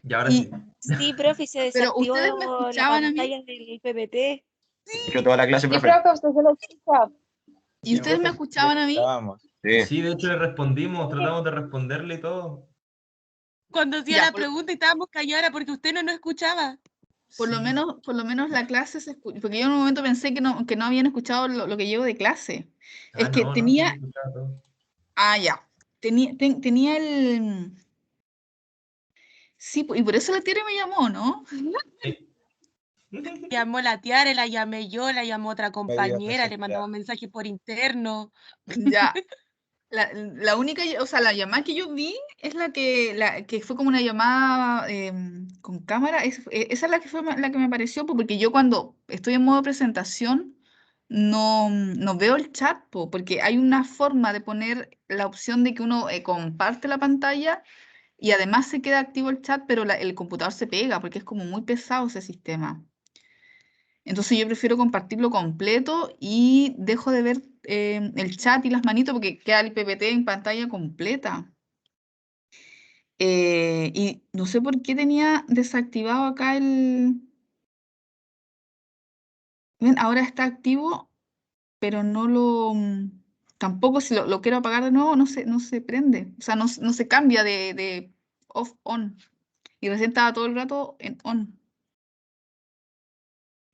Y ahora Y- sí. Sí, profe, y se Pero desactivó ustedes me la escuchaban a mí. pantalla del PPT. Hecho toda la clase, sí, profe. profe, usted se lo escucha. ¿Y ustedes me escuchaban a mí? Sí. Sí, de hecho le respondimos, tratamos de responderle y todo. Cuando hacía Ya, la pregunta y estábamos calladas era porque usted no nos escuchaba. Por lo menos la clase se escucha, porque yo en un momento pensé que no habían escuchado lo que llevo de clase. Es que No, sí, tenía, se escuchaba todo. ya, tenía el, sí, y por eso la tía me llamó, ¿no? Sí. Llamó la Tiare, la llamé yo, la llamó otra compañera, le mandamos mensajes por interno. Ya, la única, o sea, la llamada que yo vi es la que fue como una llamada con cámara, esa es la que fue la que me apareció, porque yo cuando estoy en modo presentación no veo el chat, porque hay una forma de poner la opción de que uno comparte la pantalla y además se queda activo el chat, pero el computador se pega, porque es como muy pesado ese sistema. Entonces yo prefiero compartirlo completo y dejo de ver el chat y las manitos porque queda el PPT en pantalla completa. Y no sé por qué tenía desactivado acá el... Ven, ahora está activo, pero no lo... Tampoco si lo quiero apagar de nuevo, no se prende. O sea, no se cambia de off on. Y recién estaba todo el rato en on.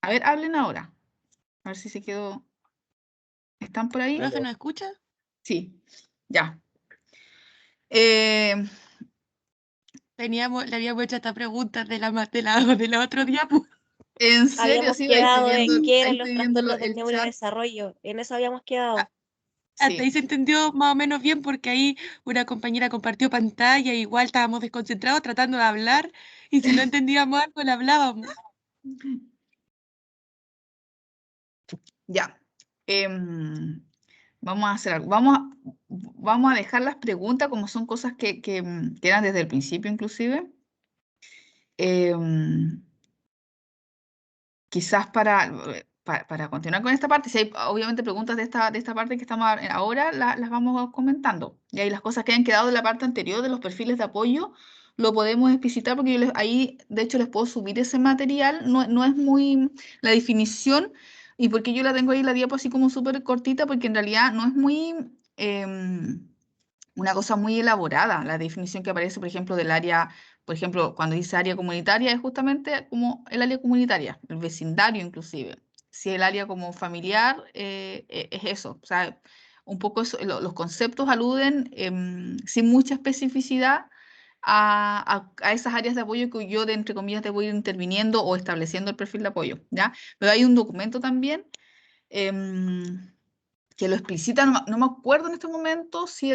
A ver, hablen ahora. A ver si se quedó... ¿Están por ahí? ¿Profe, nos escucha? Sí, ya. Eh, Le habíamos hecho esta pregunta de la otro día. Pues. En serio, Habíamos sí, quedado en qué ahí eran los estoy viendo trastornos del el chat. neurodesarrollo. En eso habíamos quedado. Hasta Sí, ahí se entendió más o menos bien porque ahí una compañera compartió pantalla, igual estábamos desconcentrados tratando de hablar y si no entendíamos algo le hablábamos. ya. Vamos a hacer algo. Vamos a dejar las preguntas como son cosas que eran desde el principio inclusive. Em, Quizás para continuar con esta parte, si hay obviamente preguntas de esta parte que estamos ahora, las vamos comentando. Y ahí las cosas que han quedado de la parte anterior de los perfiles de apoyo, lo podemos explicitar porque ahí, de hecho, les puedo subir ese material. No es muy la definición, y porque yo la tengo ahí la diapo así como súper cortita, porque en realidad no es muy una cosa muy elaborada. La definición que aparece, por ejemplo, del área, por ejemplo, cuando dice área comunitaria, es justamente como el área comunitaria, el vecindario inclusive. Si el área como familiar, es eso. O sea, un poco los conceptos aluden sin mucha especificidad a esas áreas de apoyo que yo, de entre comillas, debo ir interviniendo o estableciendo el perfil de apoyo, ¿ya? Pero hay un documento también que lo explicita, no me acuerdo en este momento si,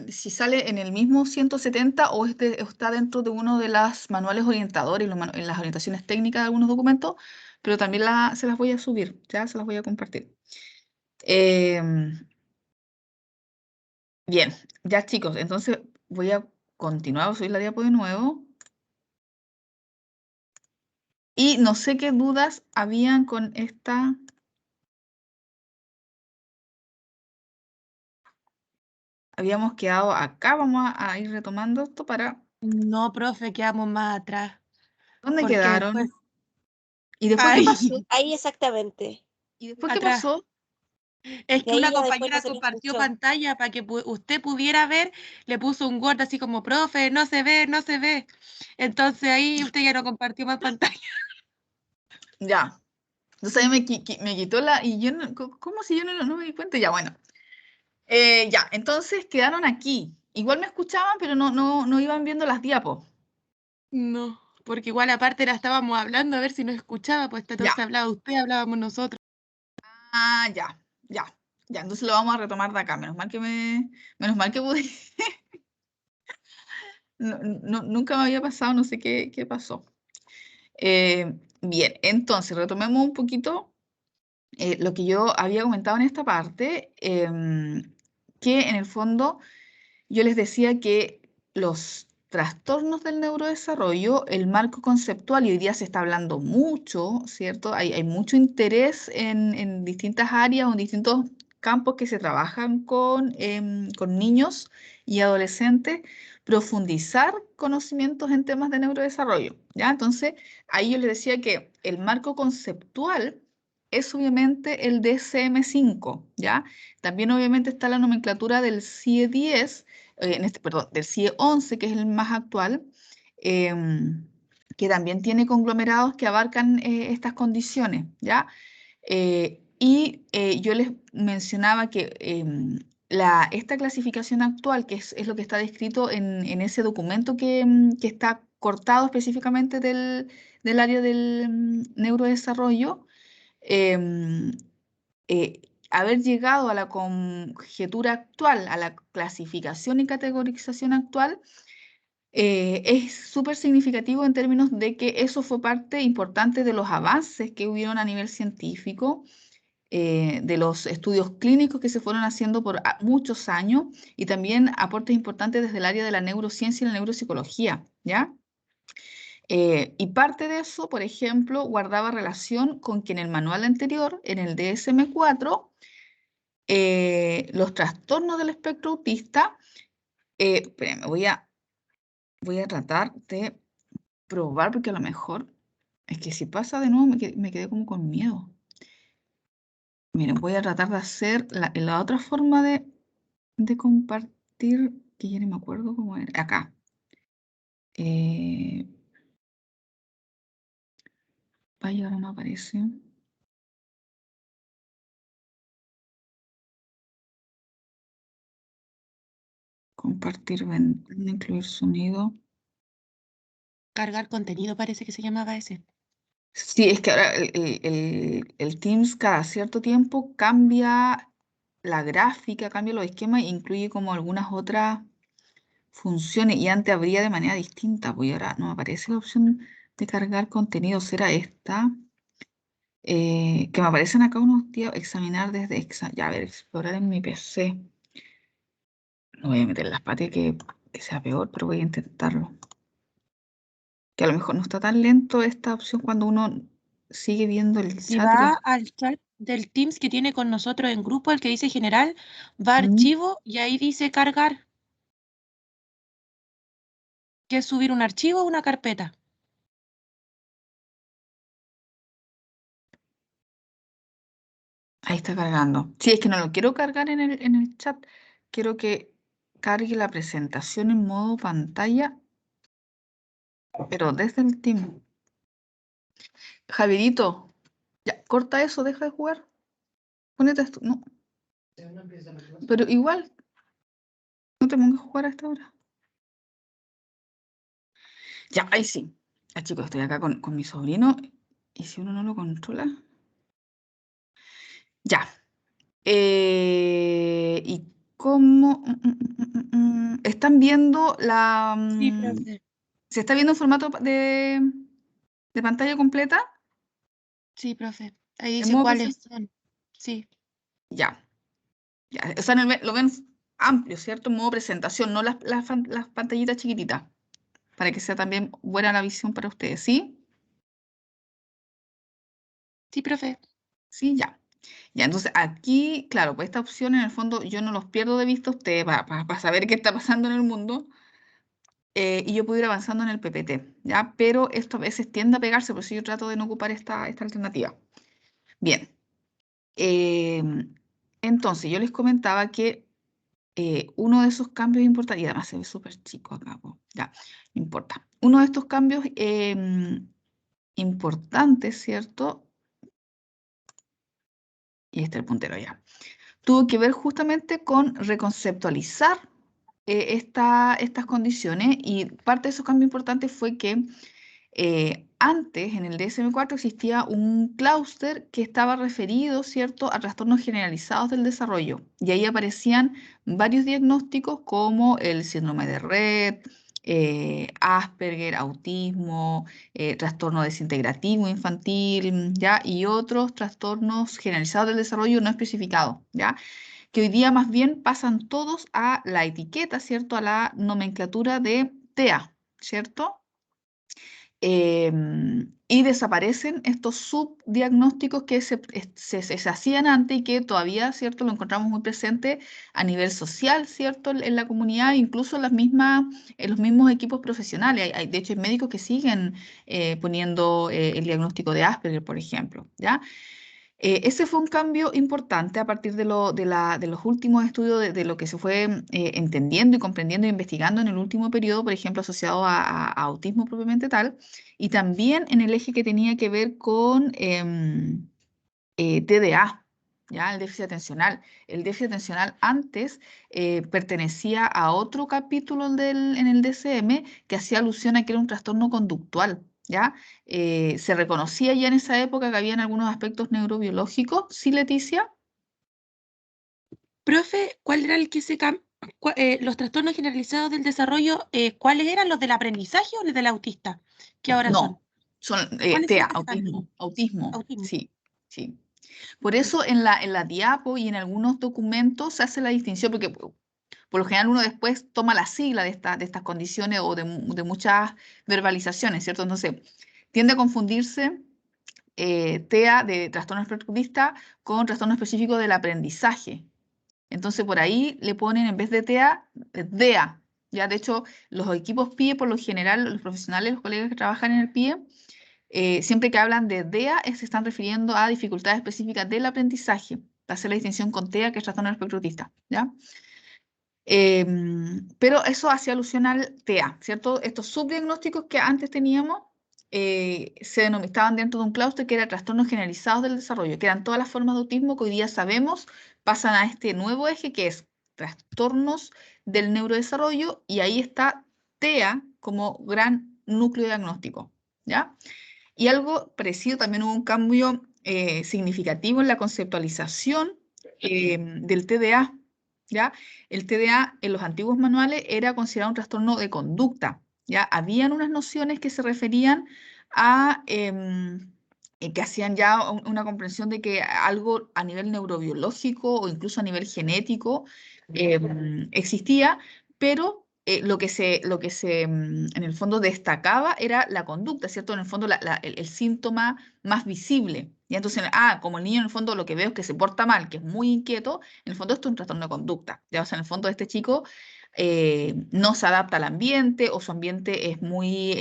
si sale en el mismo 170 o, o está dentro de uno de los manuales orientadores, en las orientaciones técnicas de algunos documentos, pero también se las voy a subir, ya se las voy a compartir. Bien, ya chicos, entonces voy a continuar a subir la diapo de nuevo. Y no sé qué dudas habían con esta. Habíamos quedado acá, vamos a ir retomando esto para. No, profe, quedamos más atrás. ¿Dónde Porque quedaron? después, ¿Y después qué ay, pasó? Ahí exactamente. ¿Y después qué atrás. pasó? Es De que ahí una ya después no compañera se le compartió escuchó. pantalla para que usted pudiera ver, le puso un Word así como, profe, no se ve, no se ve. Entonces ahí usted ya no compartió más pantalla. Ya. Entonces ahí me quitó la. Y yo no, ¿cómo si yo no me di cuenta? Ya, bueno. Ya, entonces quedaron aquí. Igual me escuchaban, pero no iban viendo las diapos. No, porque igual aparte la estábamos hablando a ver si nos escuchaba, pues Ya. entonces hablaba usted, hablábamos nosotros. Ah, ya, ya. Ya, entonces lo vamos a retomar de acá. Menos mal que pude. Nunca me había pasado, no sé qué pasó. Bien, entonces retomemos un poquito lo que yo había comentado en esta parte, que en el fondo yo les decía que los trastornos del neurodesarrollo, el marco conceptual, y hoy día se está hablando mucho, ¿cierto? Hay mucho interés en distintas áreas o en distintos campos que se trabajan con niños y adolescentes, profundizar conocimientos en temas de neurodesarrollo, ¿ya? Entonces, ahí yo les decía que el marco conceptual es obviamente el DSM-5, ¿ya? También obviamente está la nomenclatura del CIE-10, perdón, del CIE-11, que es el más actual, que también tiene conglomerados que abarcan estas condiciones, ¿ya? Yo les mencionaba que esta clasificación actual, que es lo que está descrito en ese documento que está cortado específicamente del área del neurodesarrollo, em, haber llegado a la conjetura actual, a la clasificación y categorización actual, es súper significativo en términos de que eso fue parte importante de los avances que hubieron a nivel científico, de los estudios clínicos que se fueron haciendo por muchos años y también aportes importantes desde el área de la neurociencia y la neuropsicología, ¿ya? Y parte de eso, por ejemplo, guardaba relación con que en el manual anterior, en el DSM-4, los trastornos del espectro autista, espérenme, voy a tratar de probar, porque a lo mejor, es que si pasa de nuevo me quedé como con miedo. Miren, voy a tratar de hacer la otra forma de compartir, que ya no me acuerdo cómo era, acá. Vaya, ahora no aparece. Compartir ventana, incluir sonido. Cargar contenido parece que se llamaba ese. Sí, es que ahora el Teams cada cierto tiempo cambia la gráfica, cambia los esquemas e incluye como algunas otras funciones y antes habría de manera distinta, pues y ahora no me aparece la opción de cargar contenido, será esta, que me aparecen acá unos días, examinar desde, ya a ver, explorar en mi PC. No voy a meter las patas que sea peor, pero voy a intentarlo. Que a lo mejor no está tan lento esta opción cuando uno sigue viendo el Si chat. va al chat del Teams que tiene con nosotros en grupo, el que dice general, va a ¿Mm? archivo y ahí dice cargar, que es subir un archivo o una carpeta. Ahí está cargando. Sí, es que no lo quiero cargar en el chat. Quiero que cargue la presentación en modo pantalla, pero desde el Team. Javierito, ya, corta eso, deja de jugar. Ponete esto, no, pero igual, no te pongas a jugar a esta hora. Ya, ahí sí. Ah, chicos, estoy acá con mi sobrino, y si uno no lo controla. Ya. ¿Y cómo? ¿Están viendo la... Sí, profe. ¿Se está viendo en formato de pantalla completa? Sí, profe. Ahí ¿En dice modo cuáles son. Sí. Ya. Ya. O sea, lo ven amplio, ¿cierto? En modo presentación, no las pantallitas chiquititas, para que sea también buena la visión para ustedes, ¿sí? Sí, profe. Sí, ya. Ya, entonces aquí, claro, pues esta opción en el fondo yo no los pierdo de vista a ustedes para saber qué está pasando en el mundo. Y yo puedo ir avanzando en el PPT, ¿ya? Pero esto a veces tiende a pegarse, por eso yo trato de no ocupar esta alternativa. Bien. Entonces, yo les comentaba que uno de esos cambios importantes, y además se ve súper chico acá, po, ya, no importa. Uno de estos cambios importantes, ¿cierto? Y este es el puntero ya. Tuvo que ver justamente con reconceptualizar estas condiciones, y parte de esos cambios importantes fue que antes, en el DSM-4, existía un clúster que estaba referido, ¿cierto?, a trastornos generalizados del desarrollo. Y ahí aparecían varios diagnósticos como el síndrome de Rett, Asperger, autismo, trastorno desintegrativo infantil, ¿ya? Y otros trastornos generalizados del desarrollo no especificados, ¿ya? Que hoy día más bien pasan todos a la etiqueta, ¿cierto?, a la nomenclatura de TEA, ¿cierto? Y desaparecen estos subdiagnósticos que se hacían antes y que todavía, ¿cierto?, lo encontramos muy presente a nivel social, ¿cierto?, en la comunidad, incluso en en los mismos equipos profesionales. De hecho, hay médicos que siguen poniendo el diagnóstico de Asperger, por ejemplo, ¿ya? Ese fue un cambio importante a partir de los últimos estudios de lo que se fue entendiendo y comprendiendo e investigando en el último periodo, por ejemplo, asociado a autismo propiamente tal, y también en el eje que tenía que ver con TDA, ¿ya? El déficit atencional. El déficit atencional antes pertenecía a otro capítulo en el DSM que hacía alusión a que era un trastorno conductual, ¿ya? Se reconocía ya en esa época que habían algunos aspectos neurobiológicos. ¿Sí, Leticia? Profe, ¿cuál era el que los trastornos generalizados del desarrollo, ¿cuáles eran? ¿Los del aprendizaje o los del autista? ¿Qué ahora son? No, son ¿Cuáles son TEA, los que cambian? autismo, Autismo. sí, sí. Por eso en la diapo y en algunos documentos se hace la distinción, porque por lo general uno después toma la sigla de estas condiciones o de muchas verbalizaciones, ¿cierto? Entonces, tiende a confundirse TEA de trastorno espectrista con trastorno específico del aprendizaje. Entonces, por ahí le ponen en vez de TEA, DEA. Ya, de hecho, los equipos PIE, por lo general, los profesionales, los colegas que trabajan en el PIE, siempre que hablan de DEA, se están refiriendo a dificultades específicas del aprendizaje. Hacer la distinción con TEA, que es trastorno espectro autista, ¿ya? Pero eso hacía alusión al TEA, ¿cierto? Estos subdiagnósticos que antes teníamos estaban dentro de un clúster que era trastornos generalizados del desarrollo, que eran todas las formas de autismo que hoy día sabemos pasan a este nuevo eje que es trastornos del neurodesarrollo, y ahí está TEA como gran núcleo diagnóstico, ¿ya? Y algo parecido, también hubo un cambio significativo en la conceptualización del TDA, ¿ya? El TDA en los antiguos manuales era considerado un trastorno de conducta, ¿ya? Habían unas nociones que se referían a, que hacían ya una comprensión de que algo a nivel neurobiológico o incluso a nivel genético existía, pero en el fondo destacaba era la conducta, ¿cierto? En el fondo el síntoma más visible. Y entonces, como el niño en el fondo lo que veo es que se porta mal, que es muy inquieto, en el fondo esto es un trastorno de conducta. ¿Ya? O sea, en el fondo este chico no se adapta al ambiente o su ambiente es muy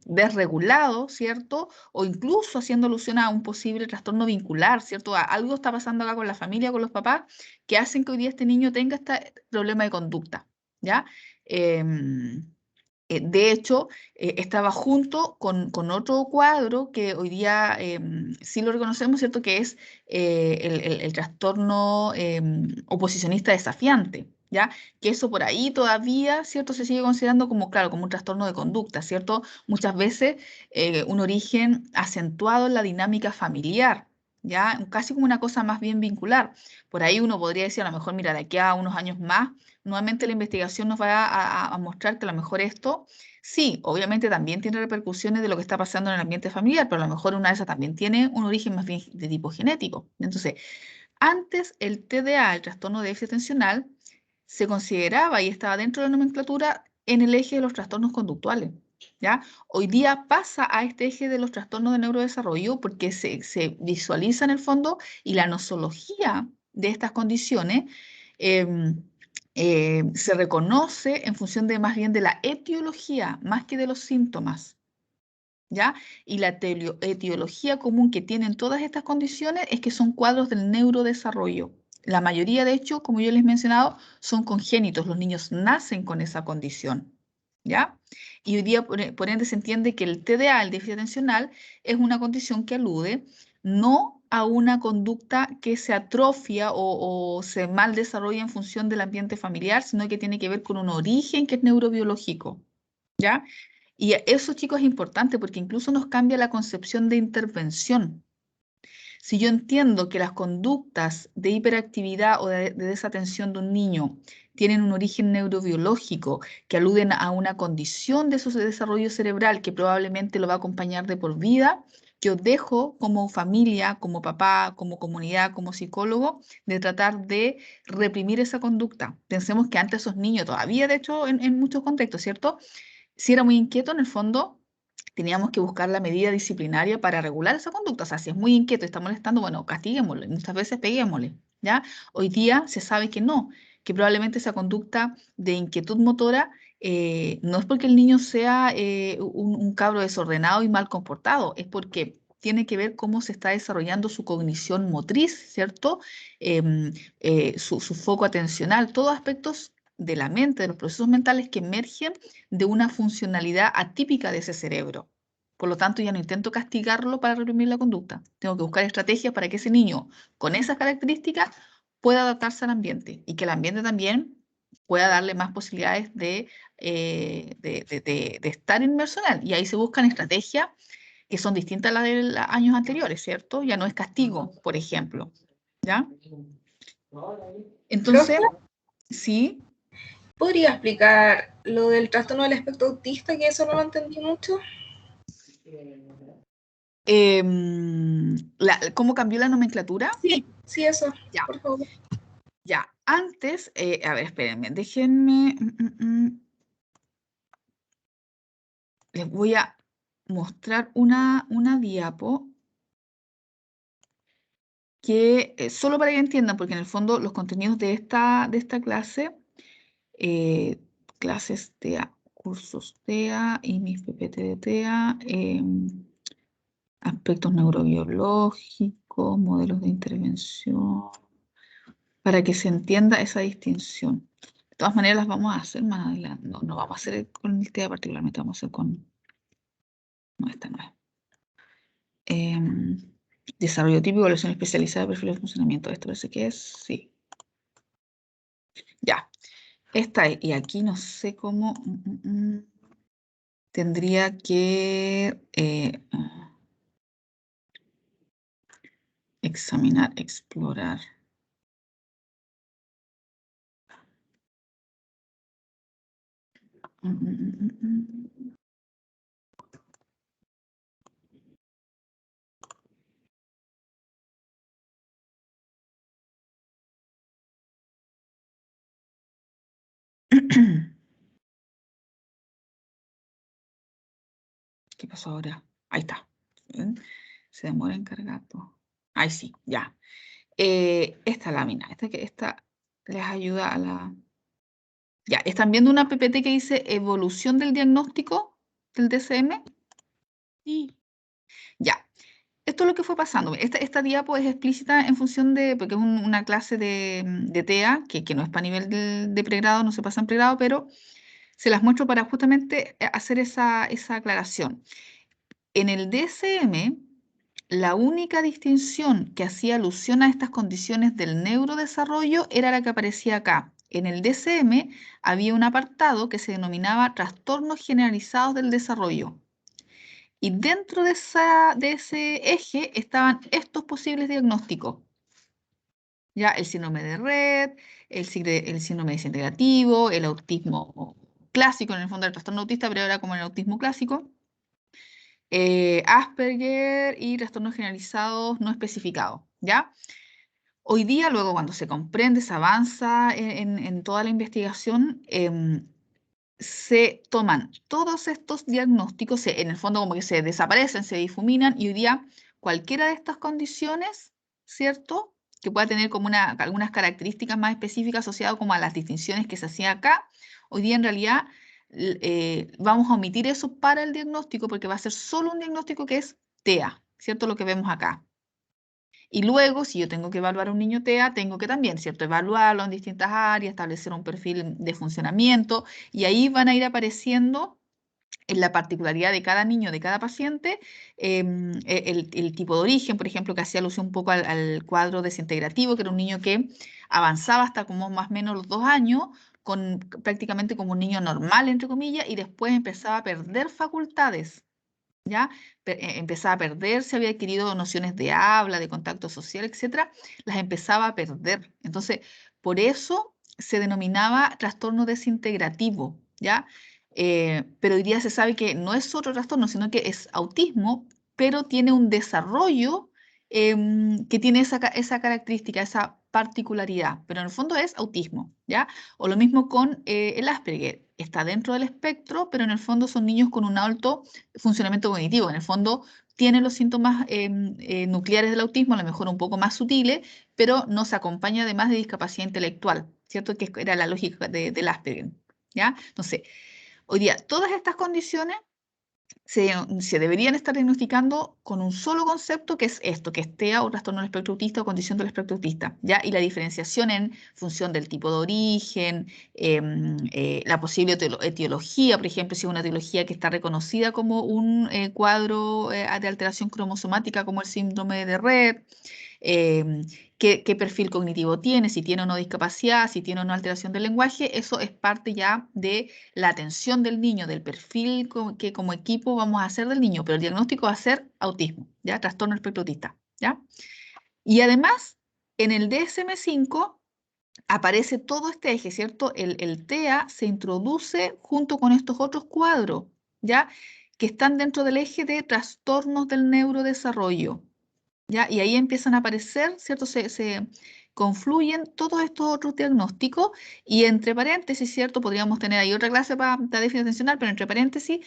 desregulado, ¿cierto? O incluso haciendo alusión a un posible trastorno vincular, ¿cierto? Algo está pasando acá con la familia, con los papás, que hacen que hoy día este niño tenga este problema de conducta, ¿ya? De hecho, estaba junto con otro cuadro que hoy día sí lo reconocemos, ¿cierto? Que es el trastorno oposicionista desafiante, ¿ya? Que eso por ahí todavía, ¿cierto? Se sigue considerando como, claro, como un trastorno de conducta, ¿cierto? Muchas veces un origen acentuado en la dinámica familiar, ¿ya? Casi como una cosa más bien vincular. Por ahí uno podría decir, a lo mejor, mira, de aquí a unos años más, nuevamente la investigación nos va a mostrar que a lo mejor esto, sí, obviamente también tiene repercusiones de lo que está pasando en el ambiente familiar, pero a lo mejor una de esas también tiene un origen más bien de tipo genético. Entonces, antes el TDA, el trastorno de déficit atencional, se consideraba y estaba dentro de la nomenclatura en el eje de los trastornos conductuales, ¿ya? Hoy día pasa a este eje de los trastornos de neurodesarrollo porque se visualiza en el fondo y la nosología de estas condiciones se reconoce en función de más bien de la etiología, más que de los síntomas, ¿ya? Y la etiología común que tienen todas estas condiciones es que son cuadros del neurodesarrollo. La mayoría, de hecho, como yo les he mencionado, son congénitos. Los niños nacen con esa condición, ¿ya? Y hoy día, por ende, se entiende que el TDA, el déficit atencional, es una condición que alude no a una conducta que se atrofia o se mal desarrolla en función del ambiente familiar, sino que tiene que ver con un origen que es neurobiológico, ¿ya? Y eso, chicos, es importante porque incluso nos cambia la concepción de intervención. Si yo entiendo que las conductas de hiperactividad o de desatención de un niño tienen un origen neurobiológico que aluden a una condición de su desarrollo cerebral que probablemente lo va a acompañar de por vida, yo dejo como familia, como papá, como comunidad, como psicólogo, de tratar de reprimir esa conducta. Pensemos que antes esos niños, todavía de hecho en muchos contextos, ¿cierto? Si era muy inquieto, en el fondo teníamos que buscar la medida disciplinaria para regular esa conducta. O sea, si es muy inquieto y está molestando, bueno, castiguémosle, muchas veces peguémosle, ¿ya? Hoy día se sabe que no, que probablemente esa conducta de inquietud motora no es porque el niño sea un cabro desordenado y mal comportado, es porque tiene que ver cómo se está desarrollando su cognición motriz, ¿cierto? Su foco atencional, todos aspectos de la mente, de los procesos mentales que emergen de una funcionalidad atípica de ese cerebro. Por lo tanto, ya no intento castigarlo para reprimir la conducta. Tengo que buscar estrategias para que ese niño con esas características pueda adaptarse al ambiente y que el ambiente también pueda darle más posibilidades de estar inmerso en él. Y ahí se buscan estrategias que son distintas a las de los años anteriores, ¿cierto? Ya no es castigo, por ejemplo. ¿Ya? Entonces, sí. ¿Podría explicar lo del trastorno del espectro autista, que eso no lo entendí mucho? ¿Cómo cambió la nomenclatura? Sí, eso, ya. por favor. Ya, antes, a ver, espérenme, déjenme. Les voy a mostrar una diapo que solo para que entiendan, porque en el fondo los contenidos de esta clase, clases TEA, cursos TEA y mis PPT de TEA, aspectos neurobiológicos, modelos de intervención, para que se entienda esa distinción. De todas maneras, las vamos a hacer más adelante. No vamos a hacer con el TEA particularmente, vamos a hacer con... No, esta no es. Desarrollo típico, evaluación especializada de perfiles de funcionamiento. ¿Esto parece que es? Sí. Ya. Esta es, y aquí no sé cómo... Tendría que examinar, explorar. ¿Qué pasó ahora? Ahí está. ¿Ven? Se demora en cargar todo. Ahí sí, ya. Esta lámina, esta les ayuda a la... Ya, ¿están viendo una PPT que dice evolución del diagnóstico del DSM? Sí. Ya. Esto es lo que fue pasando. Esta diapo es explícita en función de, porque es una clase de TEA, que no es para nivel de pregrado, no se pasa en pregrado, pero se las muestro para justamente hacer esa aclaración. En el DSM, la única distinción que hacía alusión a estas condiciones del neurodesarrollo era la que aparecía acá. En el DSM había un apartado que se denominaba trastornos generalizados del desarrollo. Y dentro de ese eje estaban estos posibles diagnósticos. Ya, el síndrome de Rett, el síndrome desintegrativo, el autismo clásico, en el fondo del trastorno autista, pero ahora como el autismo clásico, Asperger y trastornos generalizados no especificados, ¿ya? Hoy día, luego cuando se comprende, se avanza en toda la investigación, se toman todos estos diagnósticos, en el fondo como que se desaparecen, se difuminan, y hoy día cualquiera de estas condiciones, ¿cierto? Que pueda tener como algunas características más específicas asociadas como a las distinciones que se hacían acá, hoy día en realidad vamos a omitir eso para el diagnóstico porque va a ser solo un diagnóstico que es TEA, ¿cierto? Lo que vemos acá. Y luego, si yo tengo que evaluar a un niño TEA, tengo que también, ¿cierto? Evaluarlo en distintas áreas, establecer un perfil de funcionamiento, y ahí van a ir apareciendo en la particularidad de cada niño, de cada paciente, el tipo de origen, por ejemplo, que hacía alusión un poco al cuadro desintegrativo, que era un niño que avanzaba hasta como más o menos los 2 años, prácticamente como un niño normal, entre comillas, y después empezaba a perder facultades. ¿Ya? Empezaba a perder, se había adquirido nociones de habla, de contacto social, etcétera, las empezaba a perder. Entonces, por eso se denominaba trastorno desintegrativo, ¿ya? Pero hoy día se sabe que no es otro trastorno, sino que es autismo, pero tiene un desarrollo que tiene esa característica, esa particularidad, pero en el fondo es autismo, ¿ya? O lo mismo con el Asperger, está dentro del espectro, pero en el fondo son niños con un alto funcionamiento cognitivo. En el fondo tienen los síntomas nucleares del autismo, a lo mejor un poco más sutiles, pero no se acompaña además de discapacidad intelectual, ¿cierto? Que era la lógica del Asperger, ¿ya? Entonces, hoy día todas estas condiciones se deberían estar diagnosticando con un solo concepto, que es esto, que es TEA o trastorno del espectro autista o condición del espectro autista, ¿ya? Y la diferenciación en función del tipo de origen, la posible etiología, por ejemplo, si es una etiología que está reconocida como un cuadro de alteración cromosomática como el síndrome de Rett, qué perfil cognitivo tiene, si tiene o no discapacidad, si tiene o no alteración del lenguaje, eso es parte ya de la atención del niño, del perfil que como equipo vamos a hacer del niño, pero el diagnóstico va a ser autismo, ¿ya? Trastorno del espectro autista, ¿ya? Y además, en el DSM-5 aparece todo este eje, ¿cierto? El TEA se introduce junto con estos otros cuadros, ¿ya? Que están dentro del eje de trastornos del neurodesarrollo, ¿ya? Y ahí empiezan a aparecer, ¿cierto? Se confluyen todos estos otros diagnósticos y entre paréntesis, ¿cierto? Podríamos tener ahí otra clase para déficit atencional, pero entre paréntesis,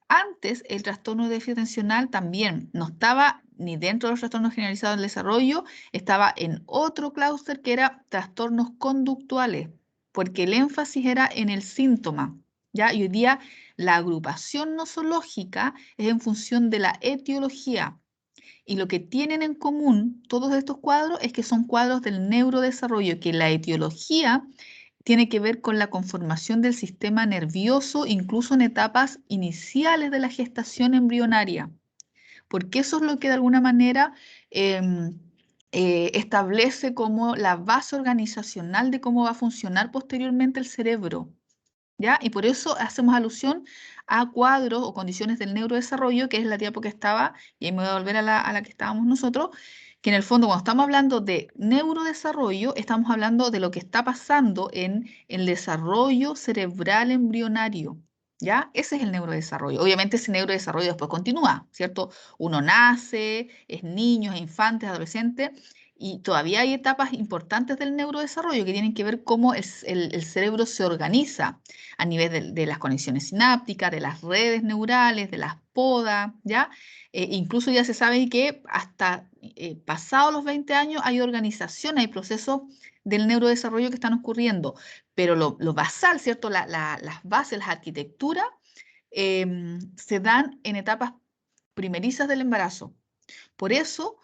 antes el trastorno de déficit atencional también no estaba ni dentro de los trastornos generalizados del desarrollo, estaba en otro clúster que era trastornos conductuales, porque el énfasis era en el síntoma, ¿ya? Y hoy día la agrupación nosológica es en función de la etiología. Y lo que tienen en común todos estos cuadros es que son cuadros del neurodesarrollo, que la etiología tiene que ver con la conformación del sistema nervioso, incluso en etapas iniciales de la gestación embrionaria, porque eso es lo que de alguna manera establece como la base organizacional de cómo va a funcionar posteriormente el cerebro, ¿ya? Y por eso hacemos alusión a cuadros o condiciones del neurodesarrollo, que es la diapo que estaba, y ahí me voy a volver a la que estábamos nosotros, que en el fondo cuando estamos hablando de neurodesarrollo, estamos hablando de lo que está pasando en el desarrollo cerebral embrionario, ¿ya? Ese es el neurodesarrollo. Obviamente ese neurodesarrollo después continúa, ¿cierto? Uno nace, es niño, es infante, es adolescente, y todavía hay etapas importantes del neurodesarrollo que tienen que ver cómo el cerebro se organiza a nivel de las conexiones sinápticas, de las redes neurales, de las podas, ¿ya? Incluso ya se sabe que hasta pasados los 20 años hay organización, hay procesos del neurodesarrollo que están ocurriendo. Pero lo basal, ¿cierto? Las bases, las arquitecturas, se dan en etapas primerizas del embarazo. Por eso,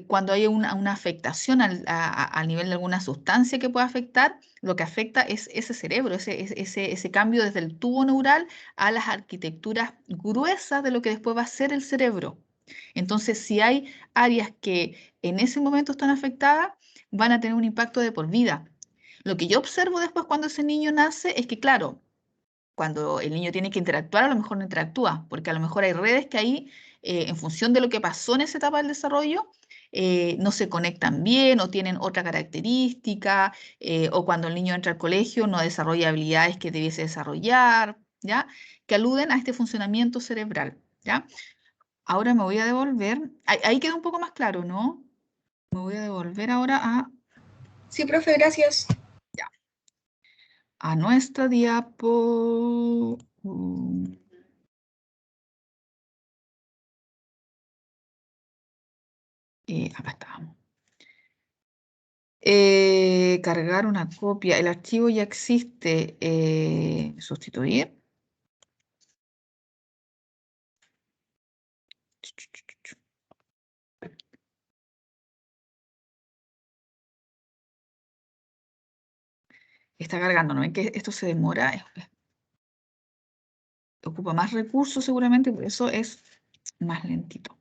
cuando hay una afectación al nivel de alguna sustancia que pueda afectar, lo que afecta es ese cerebro, ese cambio desde el tubo neural a las arquitecturas gruesas de lo que después va a ser el cerebro. Entonces, si hay áreas que en ese momento están afectadas, van a tener un impacto de por vida. Lo que yo observo después cuando ese niño nace es que, claro, cuando el niño tiene que interactuar, a lo mejor no interactúa, porque a lo mejor hay redes que ahí, en función de lo que pasó en esa etapa del desarrollo, no se conectan bien o tienen otra característica, o cuando el niño entra al colegio no desarrolla habilidades que debiese desarrollar, ¿ya? Que aluden a este funcionamiento cerebral, ¿ya? Ahora me voy a devolver, ahí queda un poco más claro, ¿no? Me voy a devolver ahora Sí, profe, gracias. a nuestra diapo. Acá estábamos. Cargar una copia. El archivo ya existe. Sustituir. Está cargando, ¿no ven que esto se demora? Ocupa más recursos seguramente, por eso es más lentito.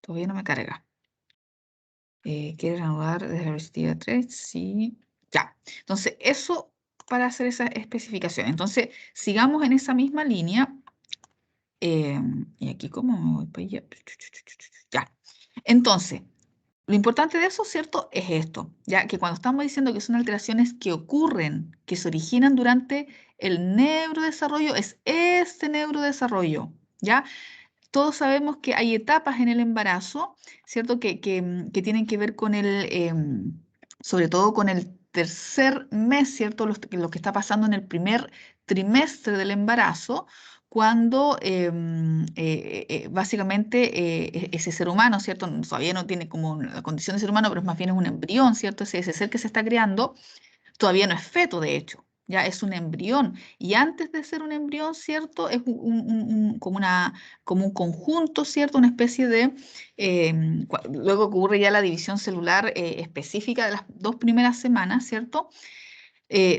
Todavía no me carga. ¿Quiere reanudar desde la diapositiva 3? Sí. Ya. Entonces, eso para hacer esa especificación. Entonces, sigamos en esa misma línea. Y aquí, ¿cómo me voy para allá? Ya. Entonces, lo importante de eso, ¿cierto? Es esto, ya que cuando estamos diciendo que son alteraciones que ocurren, que se originan durante el neurodesarrollo, es este neurodesarrollo, ¿ya? Todos sabemos que hay etapas en el embarazo, ¿cierto? Que tienen que ver con sobre todo con el tercer mes, ¿cierto? Lo que está pasando en el primer trimestre del embarazo, cuando básicamente ese ser humano, ¿cierto? Todavía no tiene como la condición de ser humano, pero más bien es un embrión, ¿cierto? Ese ser que se está creando todavía no es feto, de hecho, ya es un embrión. Y antes de ser un embrión, ¿cierto? Es como un conjunto, ¿cierto? Una especie de... luego ocurre ya la división celular específica de las 2 primeras semanas, ¿cierto?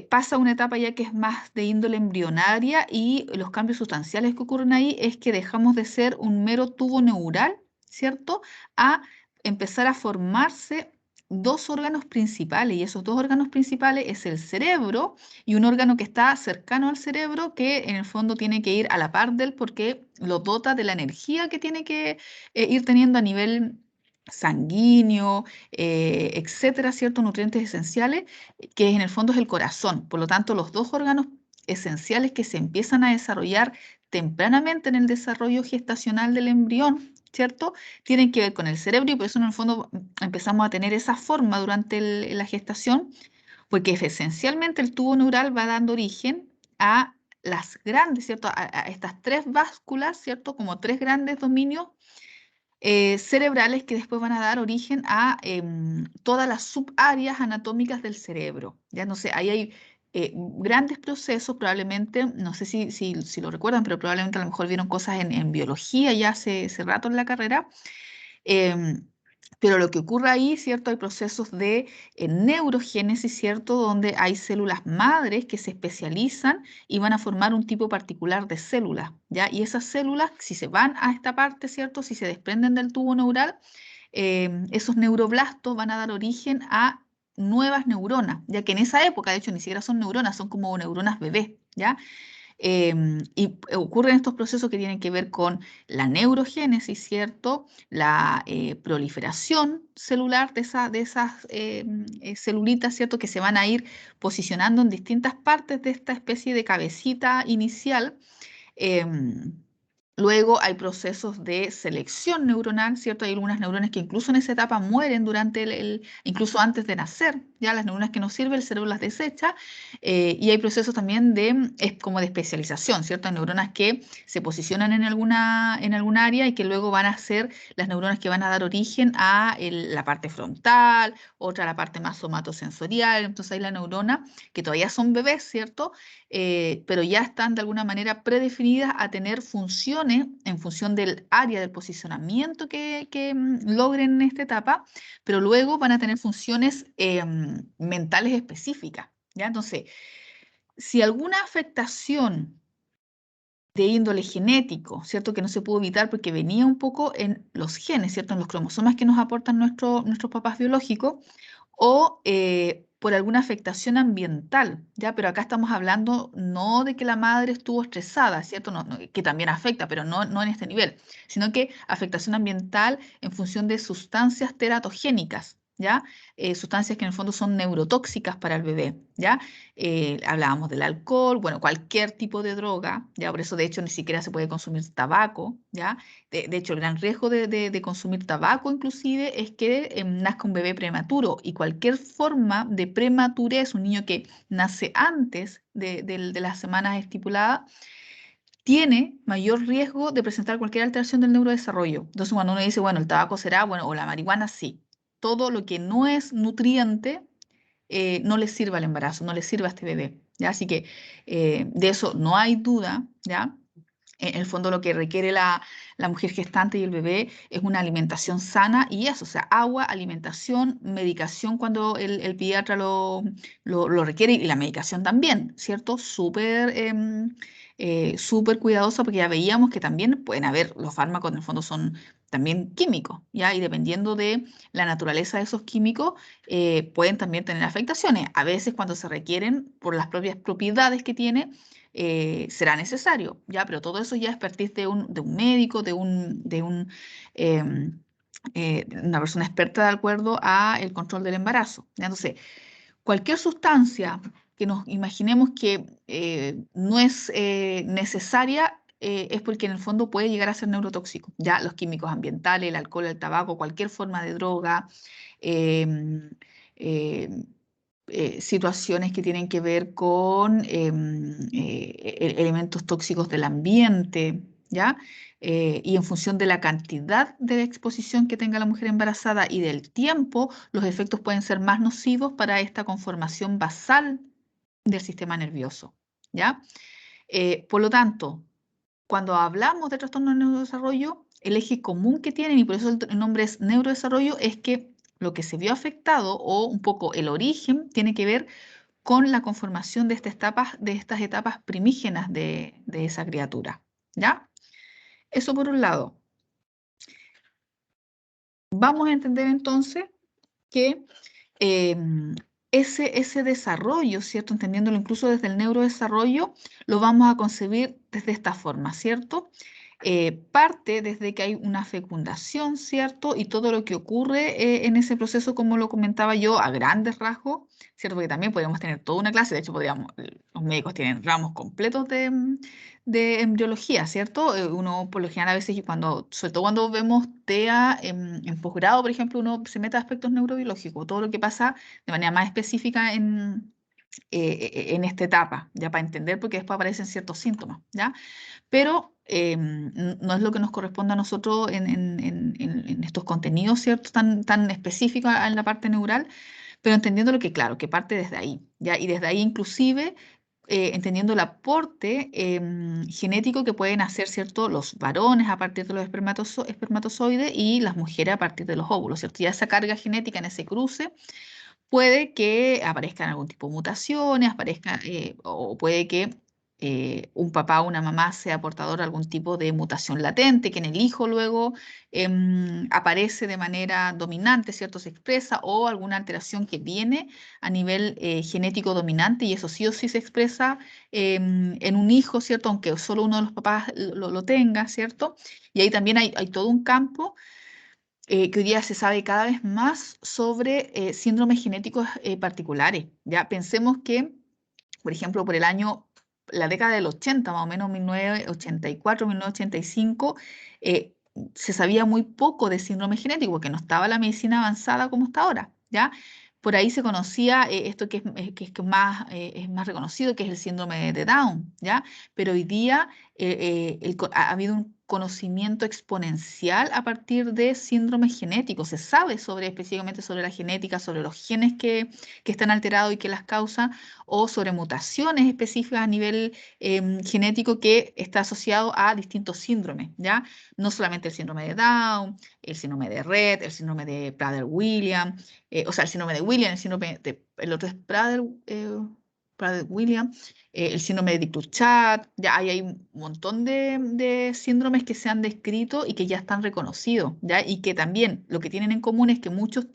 Pasa una etapa ya que es más de índole embrionaria y los cambios sustanciales que ocurren ahí es que dejamos de ser un mero tubo neural, ¿cierto? A empezar a formarse dos órganos principales y esos dos órganos principales es el cerebro y un órgano que está cercano al cerebro que en el fondo tiene que ir a la par de él porque lo dota de la energía que tiene que ir teniendo a nivel sanguíneo, etcétera, ciertos nutrientes esenciales que en el fondo es el corazón. Por lo tanto, los dos órganos esenciales que se empiezan a desarrollar tempranamente en el desarrollo gestacional del embrión, ¿cierto? Tienen que ver con el cerebro y por eso en el fondo empezamos a tener esa forma durante la gestación, porque esencialmente el tubo neural va dando origen a las grandes, ¿cierto? A estas tres básculas, ¿cierto? Como tres grandes dominios cerebrales que después van a dar origen a todas las subáreas anatómicas del cerebro. Ya no sé, ahí hay grandes procesos, probablemente, no sé si lo recuerdan, pero probablemente a lo mejor vieron cosas en biología ya hace rato en la carrera. Pero lo que ocurre ahí, ¿cierto? Hay procesos de neurogénesis, ¿cierto? Donde hay células madres que se especializan y van a formar un tipo particular de células, ¿ya? Y esas células, si se van a esta parte, ¿cierto? Si se desprenden del tubo neural, esos neuroblastos van a dar origen a nuevas neuronas, ya que en esa época, de hecho, ni siquiera son neuronas, son como neuronas bebés, ¿ya? Y ocurren estos procesos que tienen que ver con la neurogénesis, ¿cierto? La proliferación celular de esas celulitas, ¿cierto? Que se van a ir posicionando en distintas partes de esta especie de cabecita inicial. Luego hay procesos de selección neuronal, ¿cierto? Hay algunas neuronas que incluso en esa etapa mueren durante incluso antes de nacer, ya las neuronas que no sirven, el cerebro las desecha, y hay procesos también como de especialización, ¿cierto? Hay neuronas que se posicionan en alguna área y que luego van a ser las neuronas que van a dar origen a la parte frontal, otra a la parte más somatosensorial, entonces hay la neurona que todavía son bebés, ¿cierto? Pero ya están de alguna manera predefinidas a tener funciones en función del área del posicionamiento que logren en esta etapa, pero luego van a tener funciones mentales específicas, ¿ya? Entonces, si alguna afectación de índole genético, ¿cierto? Que no se pudo evitar porque venía un poco en los genes, ¿cierto? En los cromosomas que nos aportan nuestros papás biológicos, o por alguna afectación ambiental, ¿ya? Pero acá estamos hablando no de que la madre estuvo estresada, ¿cierto? Que también afecta, pero no en este nivel, sino que afectación ambiental en función de sustancias teratogénicas, ¿ya? Sustancias que en el fondo son neurotóxicas para el bebé, ¿ya? Hablábamos del alcohol, bueno, cualquier tipo de droga, ¿ya? Por eso de hecho ni siquiera se puede consumir tabaco, ¿ya? De hecho, el gran riesgo de consumir tabaco inclusive es que nazca un bebé prematuro, y cualquier forma de prematurez, un niño que nace antes de las semanas estipuladas, tiene mayor riesgo de presentar cualquier alteración del neurodesarrollo. Entonces, cuando uno dice, bueno, el tabaco será, bueno, o la marihuana, sí. Todo lo que no es nutriente no le sirve al embarazo, no le sirve a este bebé, ¿ya? Así que de eso no hay duda, ¿ya? En el fondo lo que requiere la mujer gestante y el bebé es una alimentación sana y eso, o sea, agua, alimentación, medicación cuando el pediatra lo requiere, y la medicación también, ¿cierto? Súper cuidadosa, porque ya veíamos que también pueden haber, los fármacos en el fondo son también químicos, ¿ya? Y dependiendo de la naturaleza de esos químicos, pueden también tener afectaciones. A veces cuando se requieren por las propias propiedades que tiene, será necesario, ¿ya? Pero todo eso ya es expertise de un médico, una persona experta de acuerdo a el control del embarazo, ¿ya? Entonces, cualquier sustancia que nos imaginemos que no es necesaria, es porque en el fondo puede llegar a ser neurotóxico, ¿ya? Los químicos ambientales, el alcohol, el tabaco, cualquier forma de droga, em, em, situaciones que tienen que ver con elementos tóxicos del ambiente, ¿ya? Y en función de la cantidad de exposición que tenga la mujer embarazada y del tiempo, los efectos pueden ser más nocivos para esta conformación basal del sistema nervioso, ¿ya? Por lo tanto, cuando hablamos de trastorno de neurodesarrollo, el eje común que tienen, y por eso el nombre es neurodesarrollo, es que lo que se vio afectado, o un poco el origen, tiene que ver con la conformación de estas etapas primígenas de esa criatura, ¿ya? Eso por un lado. Vamos a entender entonces que ese desarrollo, ¿cierto? Entendiéndolo incluso desde el neurodesarrollo, lo vamos a concebir desde esta forma, ¿cierto? Parte desde que hay una fecundación, ¿cierto? Y todo lo que ocurre en ese proceso, como lo comentaba yo, a grandes rasgos, ¿cierto? Porque también podríamos tener toda una clase, de hecho, los médicos tienen ramos completos de embriología, ¿cierto? Uno, por lo general, a veces, sobre todo cuando vemos TEA en posgrado, por ejemplo, uno se mete a aspectos neurobiológicos, todo lo que pasa de manera más específica en esta etapa, ya para entender, porque después aparecen ciertos síntomas, ¿ya? Pero no es lo que nos corresponde a nosotros en estos contenidos, ¿cierto? Tan específicos en la parte neural, pero entendiendo lo que, claro, que parte desde ahí, ¿ya? Y desde ahí inclusive entendiendo el aporte genético que pueden hacer, ¿cierto? Los varones a partir de los espermatozoides y las mujeres a partir de los óvulos, ¿cierto? Ya esa carga genética en ese cruce puede que aparezcan algún tipo de mutaciones, o puede que un papá o una mamá sea portador de algún tipo de mutación latente, que en el hijo luego aparece de manera dominante, ¿cierto? Se expresa, o alguna alteración que viene a nivel genético dominante, y eso sí o sí se expresa en un hijo, ¿cierto? Aunque solo uno de los papás lo tenga, ¿cierto? Y ahí también hay todo un campo que hoy día se sabe cada vez más sobre síndromes genéticos particulares. Ya pensemos que, por ejemplo, por el año la década del 80, más o menos 1984, 1985, se sabía muy poco de síndrome genético porque no estaba la medicina avanzada como está ahora, ¿ya? Por ahí se conocía esto que es más reconocido, que es el síndrome de Down, ¿ya? Pero hoy día ha habido un conocimiento exponencial a partir de síndromes genéticos. Se sabe específicamente sobre la genética, sobre los genes que están alterados y que las causan, o sobre mutaciones específicas a nivel genético que está asociado a distintos síndromes, ¿ya? No solamente el síndrome de Down, el síndrome de Rett, el síndrome de Prader-Williams, o sea, el síndrome de Williams, el otro es Prader-Williams, el síndrome de Dictuchat, ya hay un montón de síndromes que se han descrito y que ya están reconocidos, ¿ya? Y que también lo que tienen en común es que muchos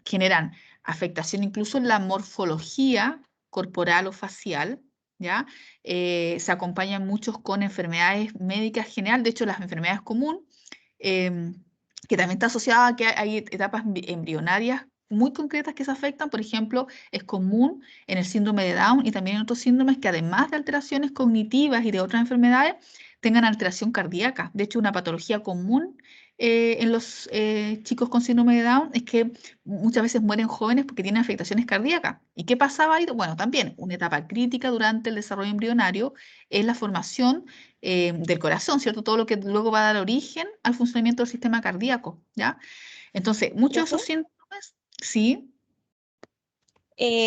generan afectación incluso en la morfología corporal o facial, ¿ya? Se acompañan muchos con enfermedades médicas general, de hecho las enfermedades comunes, que también está asociada a que hay etapas embrionarias muy concretas que se afectan. Por ejemplo, es común en el síndrome de Down y también en otros síndromes que además de alteraciones cognitivas y de otras enfermedades, tengan alteración cardíaca. De hecho, una patología común en los chicos con síndrome de Down es que muchas veces mueren jóvenes porque tienen afectaciones cardíacas. ¿Y qué pasaba ahí? Bueno, también una etapa crítica durante el desarrollo embrionario es la formación del corazón, ¿cierto? Todo lo que luego va a dar origen al funcionamiento del sistema cardíaco, ¿ya? Entonces, muchos de esos ¿Profe? síntomas, sí,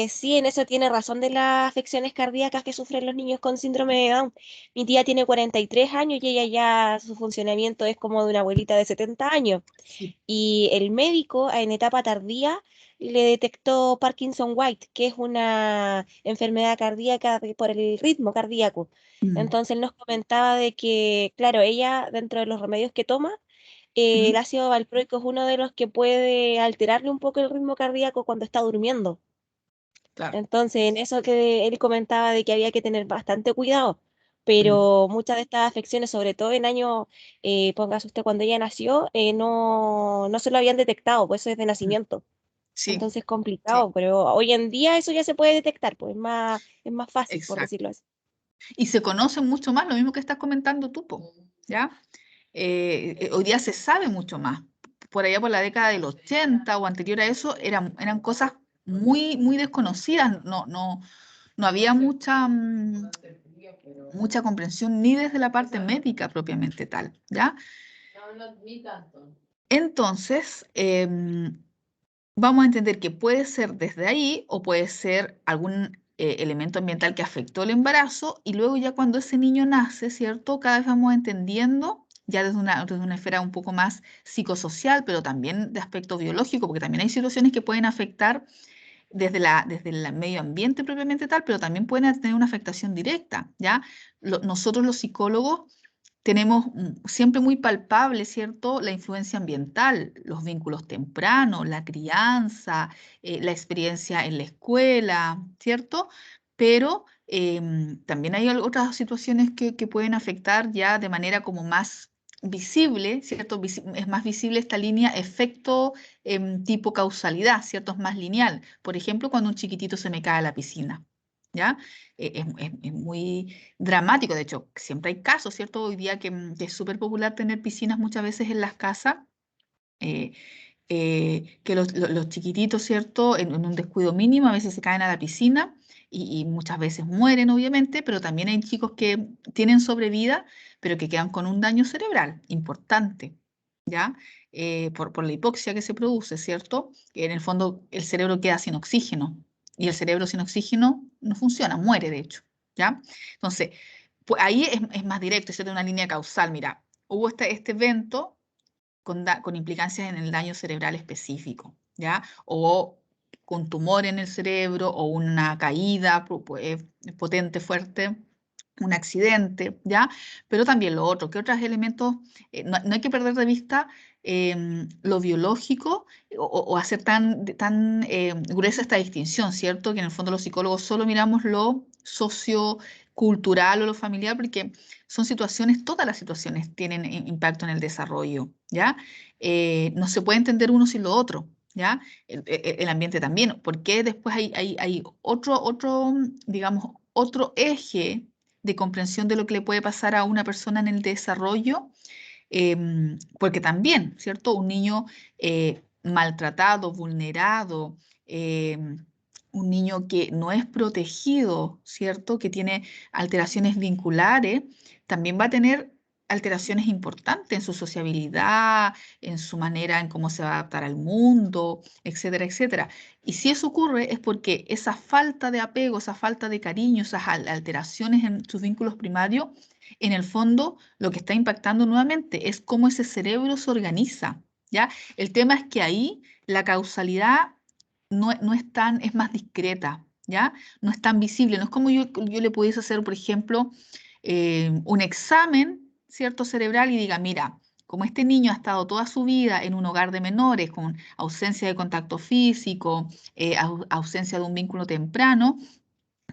Sí, en eso tiene razón de las afecciones cardíacas que sufren los niños con síndrome de Down. Mi tía tiene 43 años y ella ya su funcionamiento es como de una abuelita de 70 años. sí, Y el médico en etapa tardía le detectó Parkinson White, que es una enfermedad cardíaca por el ritmo cardíaco. mm, Entonces él nos comentaba de que, claro, ella dentro de los remedios que toma, el mm, ácido valproico es uno de los que puede alterarle un poco el ritmo cardíaco cuando está durmiendo. claro, Entonces, en eso que él comentaba de que había que tener bastante cuidado, mm, pero muchas de estas afecciones, sobre todo en años, póngase usted cuando ella nació, no se lo habían detectado, pues eso es de mm, nacimiento. sí, Entonces es sí, complicado, pero hoy en día eso ya se puede detectar, pues es más fácil, por exacto. decirlo así. Y se conoce mucho más, lo mismo que estás comentando tú, po, ¿ya? Hoy día se sabe mucho más. Por allá por la década del 80 o anterior a eso, eran cosas muy, muy desconocidas. No había mucha comprensión ni desde la parte médica propiamente tal, ¿ya? No, ni tanto. Entonces, vamos a entender que puede ser desde ahí o puede ser algún elemento ambiental que afectó el embarazo y luego ya cuando ese niño nace, ¿cierto? Cada vez vamos entendiendo, ya desde una esfera un poco más psicosocial, pero también de aspecto biológico, porque también hay situaciones que pueden afectar desde el medio ambiente propiamente tal, pero también pueden tener una afectación directa, ¿ya? Nosotros los psicólogos tenemos siempre muy palpable, ¿cierto? La influencia ambiental, los vínculos tempranos, la crianza, la experiencia en la escuela, ¿cierto? Pero también hay otras situaciones que pueden afectar ya de manera como más visible, ¿cierto? Es más visible esta línea efecto tipo causalidad, ¿cierto? Es más lineal. Por ejemplo, cuando un chiquitito se me cae a la piscina, ¿ya? Es muy dramático. De hecho, siempre hay casos, ¿cierto? Hoy día que es súper popular tener piscinas muchas veces en las casas, eh, que los chiquititos, ¿cierto? En un descuido mínimo a veces se caen a la piscina y muchas veces mueren, obviamente, pero también hay chicos que tienen sobrevida, pero que quedan con un daño cerebral importante, ¿ya? Por la hipoxia que se produce, ¿cierto? Que en el fondo el cerebro queda sin oxígeno y el cerebro sin oxígeno no funciona, muere de hecho, ¿ya? Entonces, pues ahí es más directo, es de una línea causal. Mira, hubo este evento con implicancias en el daño cerebral específico, ¿ya? O con tumor en el cerebro o una caída potente, fuerte, un accidente, ¿ya? Pero también lo otro, ¿qué otros elementos? No hay que perder de vista lo biológico o hacer tan gruesa esta distinción, ¿cierto? Que en el fondo los psicólogos solo miramos lo sociocultural o lo familiar porque son situaciones, todas las situaciones tienen impacto en el desarrollo, ¿ya? No se puede entender uno sin lo otro, ¿ya? El ambiente también, porque después hay digamos, otro eje de comprensión de lo que le puede pasar a una persona en el desarrollo, porque también, ¿cierto? Un niño maltratado, vulnerado, un niño que no es protegido, ¿cierto? Que tiene alteraciones vinculares, también va a tener alteraciones importantes en su sociabilidad, en su manera en cómo se va a adaptar al mundo, etcétera, etcétera. Y si eso ocurre es porque esa falta de apego, esa falta de cariño, esas alteraciones en sus vínculos primarios, en el fondo lo que está impactando nuevamente es cómo ese cerebro se organiza, ¿ya? El tema es que ahí la causalidad no es tan, es más discreta, ¿ya? No es tan visible, no es como yo le pudiese hacer, por ejemplo, un examen, ¿cierto? Cerebral y diga, mira, como este niño ha estado toda su vida en un hogar de menores con ausencia de contacto físico, ausencia de un vínculo temprano,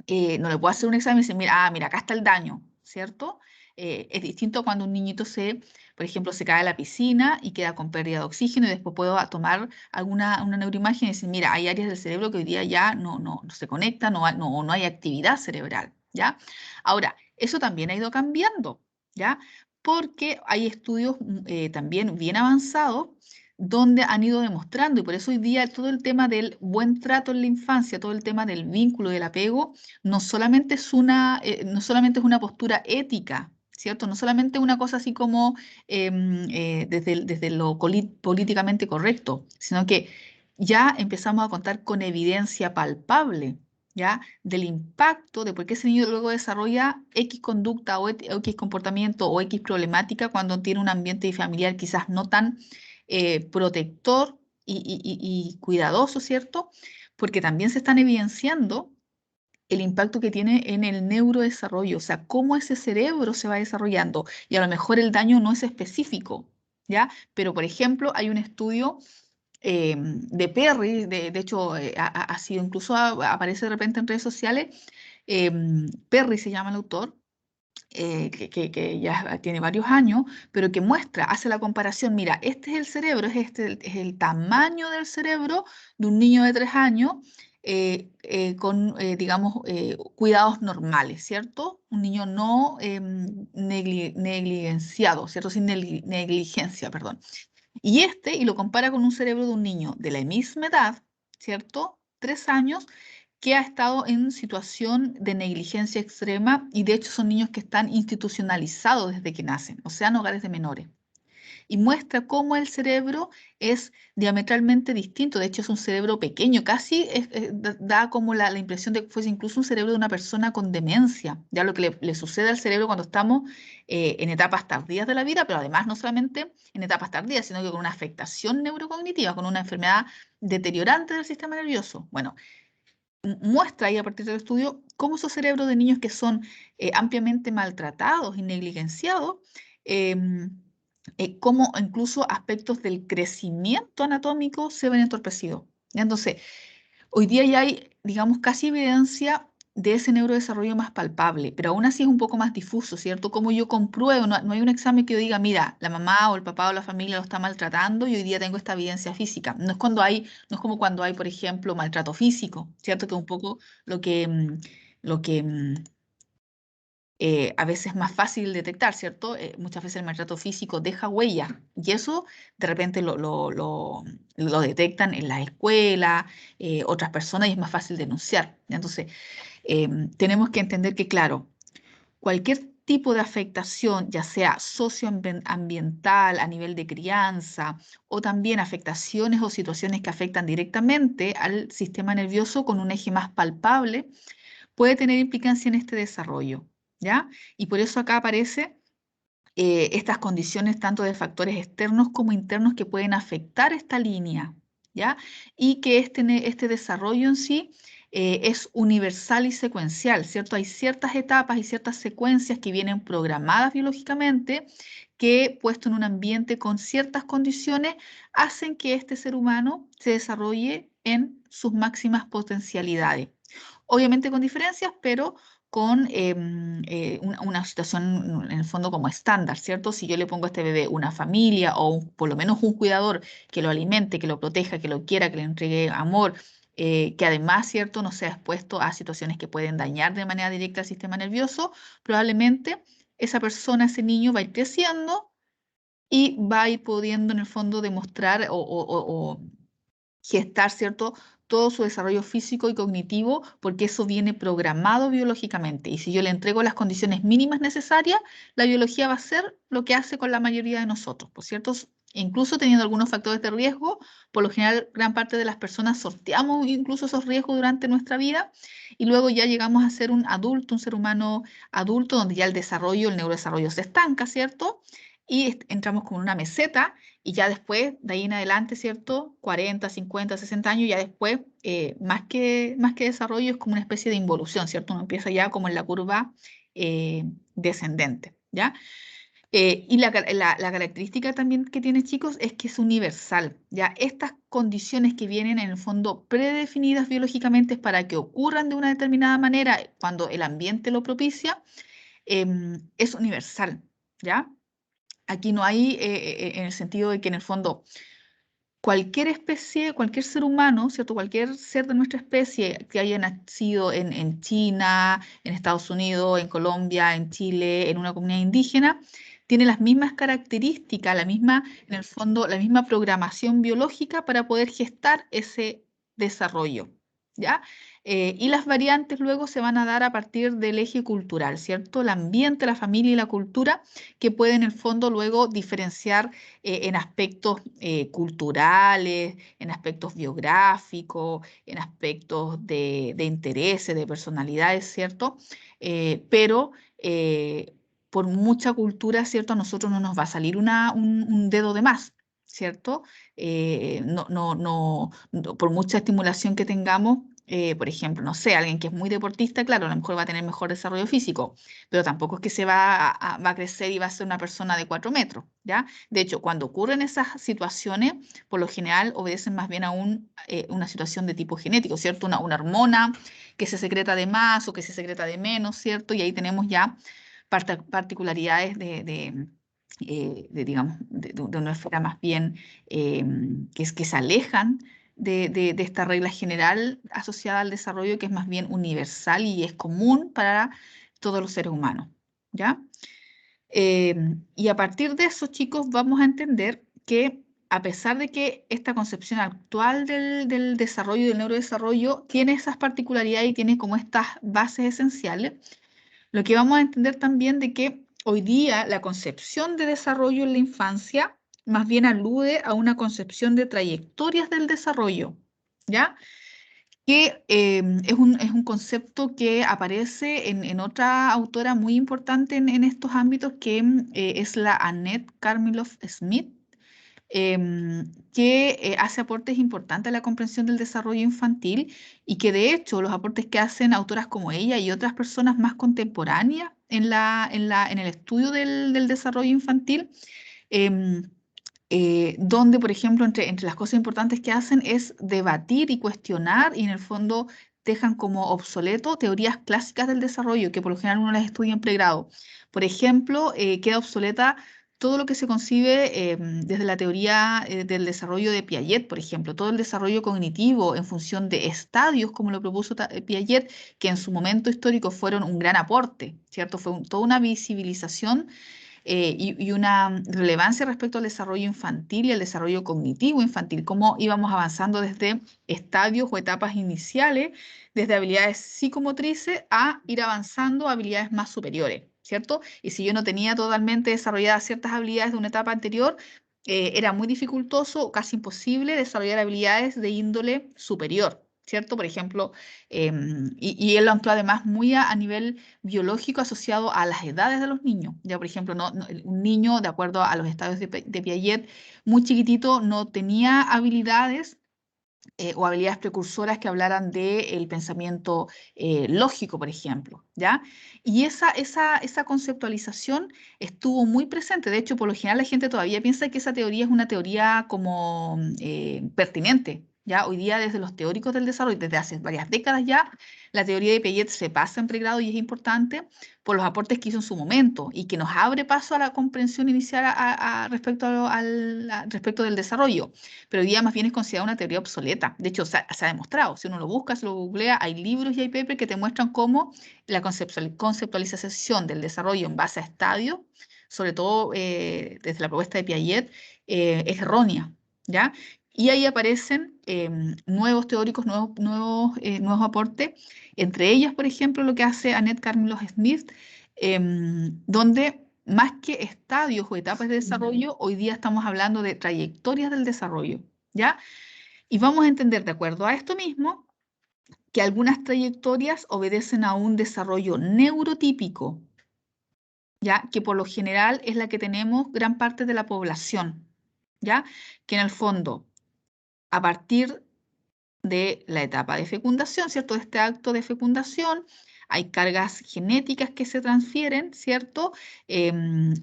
no le puedo hacer un examen y decir, mira, mira, acá está el daño, ¿cierto? Es distinto cuando un niñito por ejemplo, se cae a la piscina y queda con pérdida de oxígeno y después puedo tomar una neuroimagen y decir, mira, hay áreas del cerebro que hoy día ya no se conectan, no hay actividad cerebral, ¿ya? Ahora, eso también ha ido cambiando, ¿ya? Porque hay estudios también bien avanzados donde han ido demostrando, y por eso hoy día todo el tema del buen trato en la infancia, todo el tema del vínculo, del apego, no solamente es una postura ética, ¿cierto? No solamente una cosa así como desde lo políticamente correcto, sino que ya empezamos a contar con evidencia palpable, ¿ya? Del impacto de por qué ese niño luego desarrolla X conducta o X comportamiento o X problemática cuando tiene un ambiente familiar quizás no tan protector y cuidadoso, ¿cierto? Porque también se están evidenciando el impacto que tiene en el neurodesarrollo, o sea, cómo ese cerebro se va desarrollando. Y a lo mejor el daño no es específico, ¿ya? Pero, por ejemplo, hay un estudio de Perry, de hecho, ha sido incluso aparece de repente en redes sociales. Perry se llama el autor, que ya tiene varios años, pero que hace la comparación, mira, este es el cerebro, es el tamaño del cerebro de un niño de 3 años con, digamos, cuidados normales, ¿cierto? Un niño no negligenciado, ¿cierto? Sin negligencia, perdón. Y lo compara con un cerebro de un niño de la misma edad, ¿cierto? 3 años, que ha estado en situación de negligencia extrema y de hecho son niños que están institucionalizados desde que nacen, o sea, en hogares de menores. Y muestra cómo el cerebro es diametralmente distinto. De hecho, es un cerebro pequeño, casi da como la impresión de que fuese incluso un cerebro de una persona con demencia, ya lo que le sucede al cerebro cuando estamos en etapas tardías de la vida, pero además no solamente en etapas tardías, sino que con una afectación neurocognitiva, con una enfermedad deteriorante del sistema nervioso. Bueno, muestra ahí a partir del estudio cómo esos cerebros de niños que son ampliamente maltratados y negligenciados, cómo incluso aspectos del crecimiento anatómico se ven entorpecidos. Entonces, hoy día ya hay, digamos, casi evidencia de ese neurodesarrollo más palpable, pero aún así es un poco más difuso, ¿cierto? Como yo compruebo, no hay un examen que yo diga, mira, la mamá o el papá o la familia lo está maltratando y hoy día tengo esta evidencia física. No es como cuando hay, por ejemplo, maltrato físico, ¿cierto? Que es un poco lo que, lo que a veces es más fácil detectar, ¿cierto? Muchas veces el maltrato físico deja huella y eso de repente lo detectan en la escuela, otras personas y es más fácil denunciar. Entonces, tenemos que entender que, claro, cualquier tipo de afectación, ya sea socioambiental a nivel de crianza o también afectaciones o situaciones que afectan directamente al sistema nervioso con un eje más palpable, puede tener implicancia en este desarrollo, ¿ya? Y por eso acá aparece estas condiciones tanto de factores externos como internos que pueden afectar esta línea, ¿ya? Y que este desarrollo en sí es universal y secuencial, ¿cierto? Hay ciertas etapas y ciertas secuencias que vienen programadas biológicamente que, puesto en un ambiente con ciertas condiciones, hacen que este ser humano se desarrolle en sus máximas potencialidades. Obviamente con diferencias, pero con una situación en el fondo como estándar, ¿cierto? Si yo le pongo a este bebé una familia o por lo menos un cuidador que lo alimente, que lo proteja, que lo quiera, que le entregue amor, que además, ¿cierto?, no sea expuesto a situaciones que pueden dañar de manera directa el sistema nervioso, probablemente esa persona, ese niño va a ir creciendo y va a ir pudiendo en el fondo demostrar o gestar, ¿cierto?, todo su desarrollo físico y cognitivo, porque eso viene programado biológicamente. Y si yo le entrego las condiciones mínimas necesarias, la biología va a hacer lo que hace con la mayoría de nosotros, por cierto, incluso teniendo algunos factores de riesgo. Por lo general, gran parte de las personas sorteamos incluso esos riesgos durante nuestra vida y luego ya llegamos a ser un adulto, un ser humano adulto, donde ya el desarrollo, el neurodesarrollo se estanca, ¿cierto? Y entramos como en una meseta y ya después, de ahí en adelante, ¿cierto? 40, 50, 60 años, ya después, más que desarrollo, es como una especie de involución, ¿cierto? Uno empieza ya como en la curva descendente, ¿ya? Y la característica también que tiene, chicos, es que es universal, ¿ya? Estas condiciones que vienen en el fondo predefinidas biológicamente para que ocurran de una determinada manera cuando el ambiente lo propicia, es universal, ¿ya? Aquí no hay, en el sentido de que en el fondo cualquier especie, cualquier ser humano, ¿cierto? Cualquier ser de nuestra especie que haya nacido en China, en Estados Unidos, en Colombia, en Chile, en una comunidad indígena, tiene las mismas características, la misma, en el fondo, la misma programación biológica para poder gestar ese desarrollo, ¿ya? Y las variantes luego se van a dar a partir del eje cultural, ¿cierto? El ambiente, la familia y la cultura que pueden en el fondo luego diferenciar en aspectos culturales, en aspectos biográficos, en aspectos de intereses, de personalidades, ¿cierto? Pero por mucha cultura, ¿cierto? A nosotros no nos va a salir un dedo de más, ¿cierto? Por mucha estimulación que tengamos, por ejemplo, no sé, alguien que es muy deportista, claro, a lo mejor va a tener mejor desarrollo físico, pero tampoco es que se va a crecer y va a ser una persona de 4 metros, ¿ya? De hecho, cuando ocurren esas situaciones, por lo general obedecen más bien a una situación de tipo genético, ¿cierto? Una hormona que se secreta de más o que se secreta de menos, ¿cierto? Y ahí tenemos ya particularidades digamos, de una esfera más bien que se alejan de esta regla general asociada al desarrollo, que es más bien universal y es común para todos los seres humanos, ¿ya? Y a partir de eso, chicos, vamos a entender que a pesar de que esta concepción actual del desarrollo y del neurodesarrollo tiene esas particularidades y tiene como estas bases esenciales, lo que vamos a entender también de que hoy día la concepción de desarrollo en la infancia más bien alude a una concepción de trayectorias del desarrollo, ¿ya? Que es un concepto que aparece en otra autora muy importante en estos ámbitos, que es la Annette Karmiloff-Smith, que hace aportes importantes a la comprensión del desarrollo infantil y que de hecho los aportes que hacen autoras como ella y otras personas más contemporáneas en el estudio del desarrollo infantil, em, donde, por ejemplo, entre las cosas importantes que hacen es debatir y cuestionar y en el fondo dejan como obsoleto teorías clásicas del desarrollo que por lo general uno las estudia en pregrado. Por ejemplo, queda obsoleta todo lo que se concibe desde la teoría del desarrollo de Piaget, por ejemplo, todo el desarrollo cognitivo en función de estadios, como lo propuso Piaget, que en su momento histórico fueron un gran aporte, ¿cierto? Fue toda una visibilización y una relevancia respecto al desarrollo infantil y al desarrollo cognitivo infantil, cómo íbamos avanzando desde estadios o etapas iniciales, desde habilidades psicomotrices a ir avanzando a habilidades más superiores, ¿cierto? Y si yo no tenía totalmente desarrolladas ciertas habilidades de una etapa anterior, era muy dificultoso o casi imposible desarrollar habilidades de índole superior, ¿cierto? Por ejemplo, y él lo ancló además muy a nivel biológico asociado a las edades de los niños. Ya, por ejemplo, un niño, de acuerdo a los estadios de Piaget, muy chiquitito, no tenía habilidades o habilidades precursoras que hablaran del pensamiento lógico, por ejemplo, ¿ya? Y esa conceptualización estuvo muy presente. De hecho, por lo general la gente todavía piensa que esa teoría es una teoría como pertinente, Ya hoy día desde los teóricos del desarrollo, desde hace varias décadas ya, la teoría de Piaget se pasa en pregrado y es importante por los aportes que hizo en su momento y que nos abre paso a la comprensión inicial respecto del desarrollo. Pero hoy día más bien es considerada una teoría obsoleta. De hecho, se ha demostrado, si uno lo busca, se lo googlea, hay libros y hay papers que te muestran cómo la conceptualización del desarrollo en base a estadios, sobre todo desde la propuesta de Piaget, es errónea, ¿ya? Y ahí aparecen nuevos teóricos, nuevos aportes, entre ellas, por ejemplo, lo que hace Annette Carmilos Smith, donde más que estadios o etapas de desarrollo, hoy día estamos hablando de trayectorias del desarrollo, ¿ya? Y vamos a entender, de acuerdo a esto mismo, que algunas trayectorias obedecen a un desarrollo neurotípico, ¿ya? Que por lo general es la que tenemos gran parte de la población, ¿ya? Que en el fondo, a partir de la etapa de fecundación, ¿cierto? De este acto de fecundación, hay cargas genéticas que se transfieren, ¿cierto?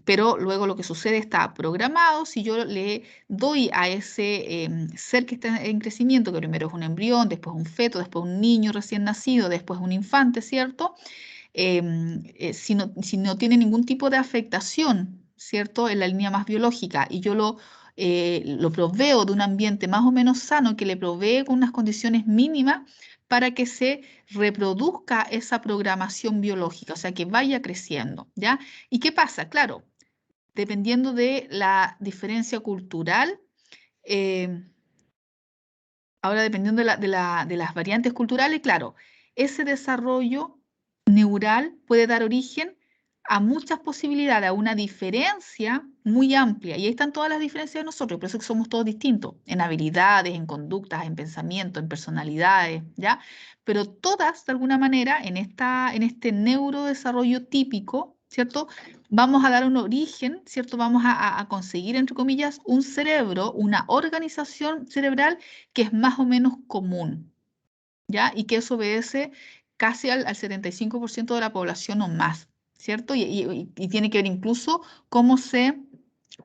Pero luego lo que sucede está programado. Si yo le doy a ese ser que está en crecimiento, que primero es un embrión, después un feto, después un niño recién nacido, después un infante, ¿cierto? Si no tiene ningún tipo de afectación, ¿cierto? En la línea más biológica y yo lo proveo de un ambiente más o menos sano, que le provee con unas condiciones mínimas para que se reproduzca esa programación biológica, o sea, que vaya creciendo, ¿ya? ¿Y qué pasa? Claro, dependiendo de la diferencia cultural, eh, ahora dependiendo de las variantes culturales, claro, ese desarrollo neural puede dar origen a muchas posibilidades, a una diferencia muy amplia. Y ahí están todas las diferencias de nosotros, por eso es que somos todos distintos, en habilidades, en conductas, en pensamiento, en personalidades, ¿ya? Pero todas, de alguna manera, en este neurodesarrollo típico, ¿cierto? Vamos a dar un origen, ¿cierto? Vamos a conseguir, entre comillas, un cerebro, una organización cerebral que es más o menos común, ¿ya? Y que eso obedece casi al 75% de la población o más, ¿cierto? Y tiene que ver incluso cómo se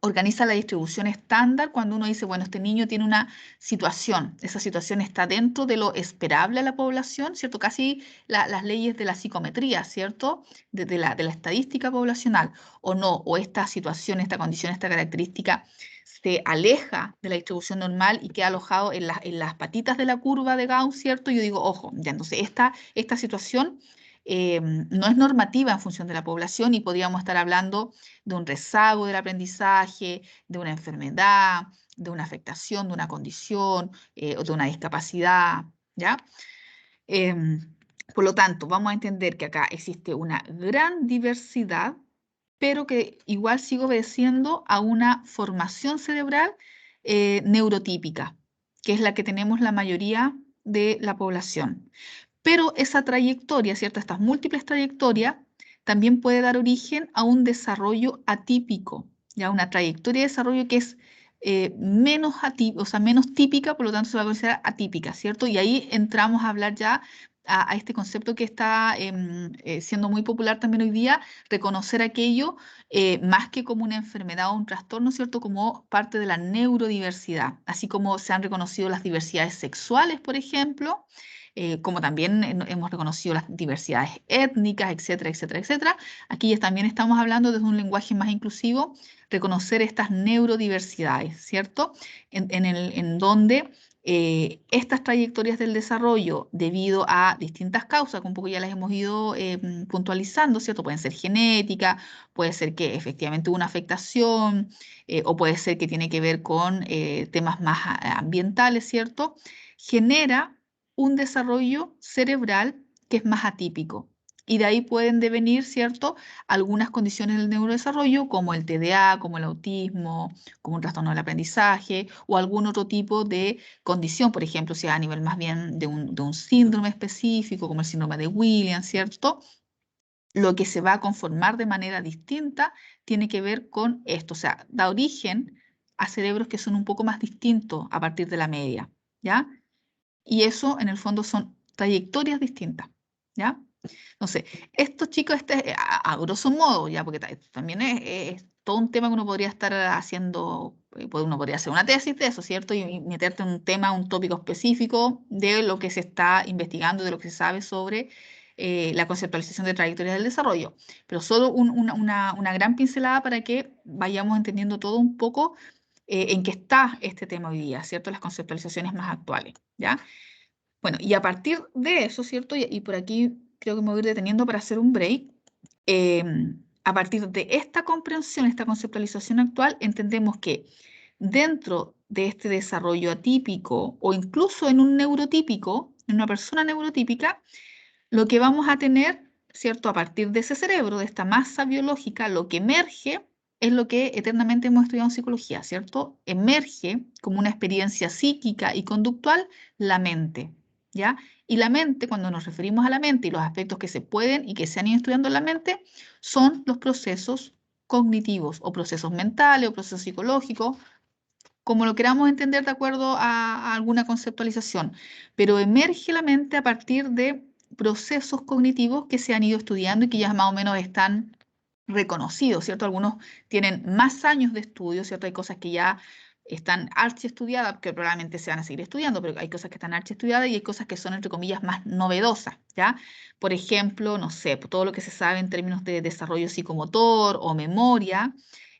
organiza la distribución estándar cuando uno dice, bueno, este niño tiene una situación, esa situación está dentro de lo esperable a la población, ¿cierto? Casi las leyes de la psicometría, ¿cierto? De la estadística poblacional, o no, o esta situación, esta condición, esta característica se aleja de la distribución normal y queda alojado en las patitas de la curva de Gauss, ¿cierto? Yo digo, ojo, ya entonces esta situación no es normativa en función de la población y podríamos estar hablando de un rezago del aprendizaje, de una enfermedad, de una afectación, de una condición o de una discapacidad, ¿ya? Por lo tanto, vamos a entender que acá existe una gran diversidad, pero que igual sigue obedeciendo a una formación cerebral neurotípica, que es la que tenemos la mayoría de la población. Pero esa trayectoria, ¿cierto? Estas múltiples trayectorias también puede dar origen a un desarrollo atípico, ya una trayectoria de desarrollo que es o sea, menos típica, por lo tanto se va a considerar atípica, ¿cierto? Y ahí entramos a hablar ya a este concepto que está siendo muy popular también hoy día, reconocer aquello más que como una enfermedad o un trastorno, ¿cierto? Como parte de la neurodiversidad, así como se han reconocido las diversidades sexuales, por ejemplo, como también hemos reconocido las diversidades étnicas, etcétera, etcétera, etcétera. Aquí ya también estamos hablando desde un lenguaje más inclusivo, reconocer estas neurodiversidades, ¿cierto? En donde estas trayectorias del desarrollo, debido a distintas causas, que un poco ya las hemos ido puntualizando, ¿cierto? Pueden ser genéticas, puede ser que efectivamente hubo una afectación, o puede ser que tiene que ver con temas más ambientales, ¿cierto? Genera un desarrollo cerebral que es más atípico. Y de ahí pueden devenir, ¿cierto?, algunas condiciones del neurodesarrollo, como el TDA, como el autismo, como un trastorno del aprendizaje, o algún otro tipo de condición, por ejemplo, si a nivel más bien de un síndrome específico, como el síndrome de Williams, ¿cierto? Lo que se va a conformar de manera distinta tiene que ver con esto, o sea, da origen a cerebros que son un poco más distintos a partir de la media, ¿ya? Y eso, en el fondo, son trayectorias distintas, ¿ya? Entonces, estos chicos, a grosso modo, ya, porque también todo un tema que uno podría estar haciendo, uno podría hacer una tesis de eso, ¿cierto? Y meterte en un tema, un tópico específico de lo que se está investigando, de lo que se sabe sobre la conceptualización de trayectorias del desarrollo. Pero solo una gran pincelada para que vayamos entendiendo todo un poco en qué está este tema hoy día, ¿cierto? Las conceptualizaciones más actuales, ¿ya? Bueno, y a partir de eso, ¿cierto? Y por aquí creo que me voy a ir deteniendo para hacer un break. A partir de esta comprensión, esta conceptualización actual, entendemos que dentro de este desarrollo atípico o incluso en un neurotípico, en una persona neurotípica, lo que vamos a tener, ¿cierto? A partir de ese cerebro, de esta masa biológica, lo que emerge es lo que eternamente hemos estudiado en psicología, ¿cierto? Emerge como una experiencia psíquica y conductual la mente, ¿ya? Y la mente, cuando nos referimos a la mente y los aspectos que se pueden y que se han ido estudiando en la mente, son los procesos cognitivos o procesos mentales o procesos psicológicos, como lo queramos entender de acuerdo a alguna conceptualización, pero emerge la mente a partir de procesos cognitivos que se han ido estudiando y que ya más o menos están reconocidos, ¿cierto? Algunos tienen más años de estudio, ¿cierto? Hay cosas que ya están archiestudiadas, que probablemente se van a seguir estudiando, pero hay cosas que están archiestudiadas y hay cosas que son, entre comillas, más novedosas, ¿ya? Por ejemplo, no sé, todo lo que se sabe en términos de desarrollo psicomotor o memoria,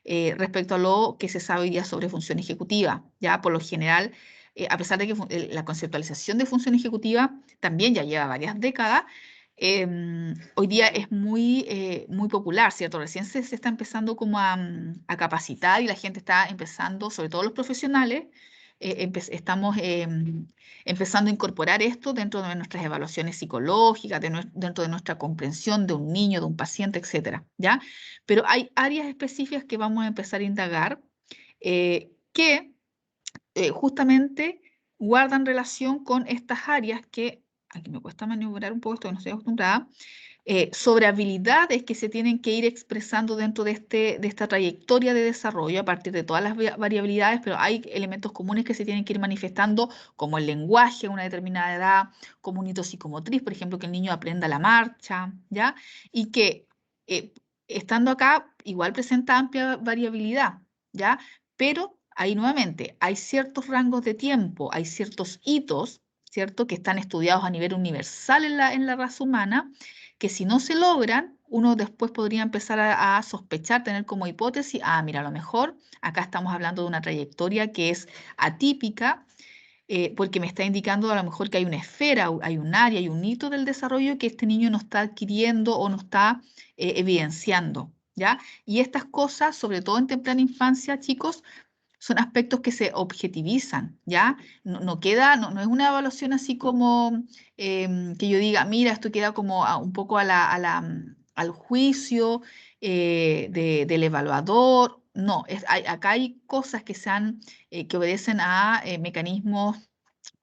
respecto a lo que se sabe hoy día sobre función ejecutiva, ¿ya? Por lo general, a pesar de que la conceptualización de función ejecutiva también ya lleva varias décadas, hoy día es muy popular, ¿cierto? Recién se está empezando como a capacitar y la gente está empezando, sobre todo los profesionales, estamos empezando a incorporar esto dentro de nuestras evaluaciones psicológicas, dentro de nuestra comprensión de un niño, de un paciente, etcétera, ¿ya? Pero hay áreas específicas que vamos a empezar a indagar que justamente guardan relación con estas áreas que, aquí me cuesta maniobrar un poco esto, que no estoy acostumbrada, sobre habilidades que se tienen que ir expresando dentro de esta trayectoria de desarrollo a partir de todas las variabilidades, pero hay elementos comunes que se tienen que ir manifestando, como el lenguaje a una determinada edad, como un hito psicomotriz, por ejemplo, que el niño aprenda la marcha, ¿ya? Y que estando acá igual presenta amplia variabilidad, ¿ya? Pero ahí nuevamente hay ciertos rangos de tiempo, hay ciertos hitos, ¿cierto? Que están estudiados a nivel universal en la raza humana, que si no se logran, uno después podría empezar a sospechar, tener como hipótesis, mira, a lo mejor acá estamos hablando de una trayectoria que es atípica, porque me está indicando a lo mejor que hay una esfera, hay un área, hay un hito del desarrollo que este niño no está adquiriendo o no está evidenciando, ¿ya? Y estas cosas, sobre todo en temprana infancia, chicos, son aspectos que se objetivizan, ¿ya? No queda, no es una evaluación así como que yo diga, mira, esto queda como un poco al juicio del evaluador. No, acá hay cosas que obedecen a mecanismos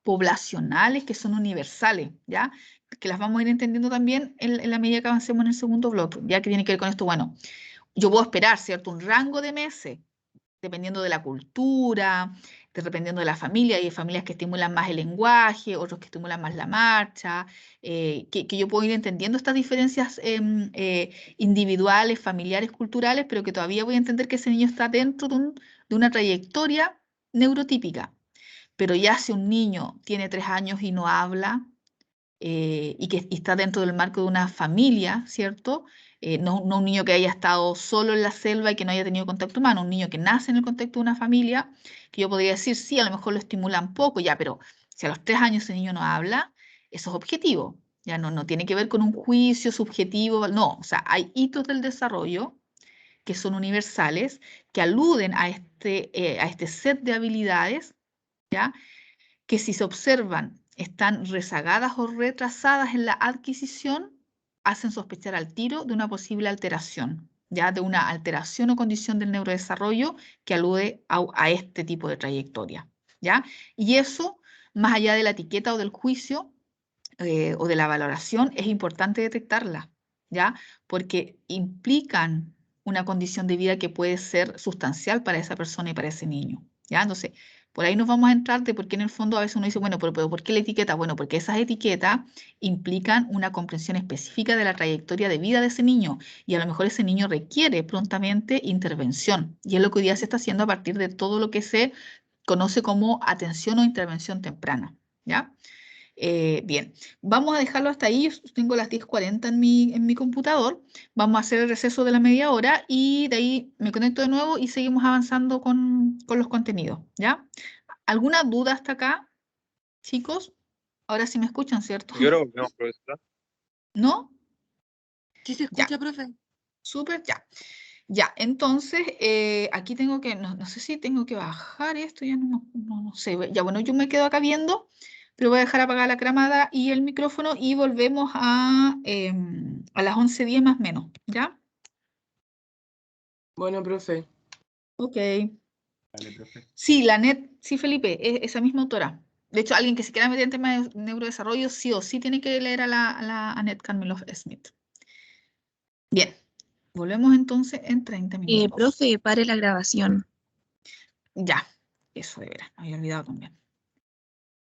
poblacionales que son universales, ¿ya? Que las vamos a ir entendiendo también en la medida que avancemos en el segundo bloque, ya que tiene que ver con esto. Bueno, yo puedo esperar, ¿cierto? Un rango de meses dependiendo de la cultura, dependiendo de la familia. Hay familias que estimulan más el lenguaje, otros que estimulan más la marcha, que yo puedo ir entendiendo estas diferencias individuales, familiares, culturales, pero que todavía voy a entender que ese niño está dentro de una trayectoria neurotípica. Pero ya si un niño tiene 3 años y no habla, y que está dentro del marco de una familia, ¿cierto? No un niño que haya estado solo en la selva y que no haya tenido contacto humano, un niño que nace en el contexto de una familia, que yo podría decir, sí, a lo mejor lo estimulan poco, ya, pero si a los 3 años ese niño no habla, eso es objetivo, ya no tiene que ver con un juicio subjetivo, no, o sea, hay hitos del desarrollo que son universales, que aluden a este set de habilidades, ¿ya? Que si se observan están rezagadas o retrasadas en la adquisición, hacen sospechar al tiro de una posible alteración, ya de una alteración o condición del neurodesarrollo que alude a este tipo de trayectoria, ¿ya? Y eso, más allá de la etiqueta o del juicio o de la valoración, es importante detectarla, ¿ya? Porque implican una condición de vida que puede ser sustancial para esa persona y para ese niño. ¿ya? Entonces, por ahí nos vamos a entrar de por qué en el fondo a veces uno dice, bueno, pero ¿por qué la etiqueta? Bueno, porque esas etiquetas implican una comprensión específica de la trayectoria de vida de ese niño y a lo mejor ese niño requiere prontamente intervención. Y es lo que hoy día se está haciendo a partir de todo lo que se conoce como atención o intervención temprana, ¿ya? Bien, vamos a dejarlo hasta ahí. Yo tengo las 10:40 en mi computador. Vamos a hacer el receso de la media hora y de ahí me conecto de nuevo y seguimos avanzando con los contenidos, ¿ya? ¿Alguna duda hasta acá, chicos? Ahora sí me escuchan, ¿cierto? ¿Y ahora volvemos, profesora? ¿No? ¿Sí se escucha, profe? Súper, ya. Ya, entonces, aquí tengo que, no sé si tengo que bajar esto, ya no sé. Ya, bueno, yo me quedo acá viendo, pero voy a dejar apagada la cámara y el micrófono y volvemos a las 11:10 más o menos, ¿ya? Bueno, profe. Ok. Dale, profe. Sí, la NET, sí, Felipe, es esa misma autora. De hecho, alguien que se quiera meter en tema de neurodesarrollo, sí o sí tiene que leer a la Annette Carmeloff-Smith. Bien, volvemos entonces en 30 minutos. Profe, pare la grabación. Ya, eso de veras, me había olvidado también.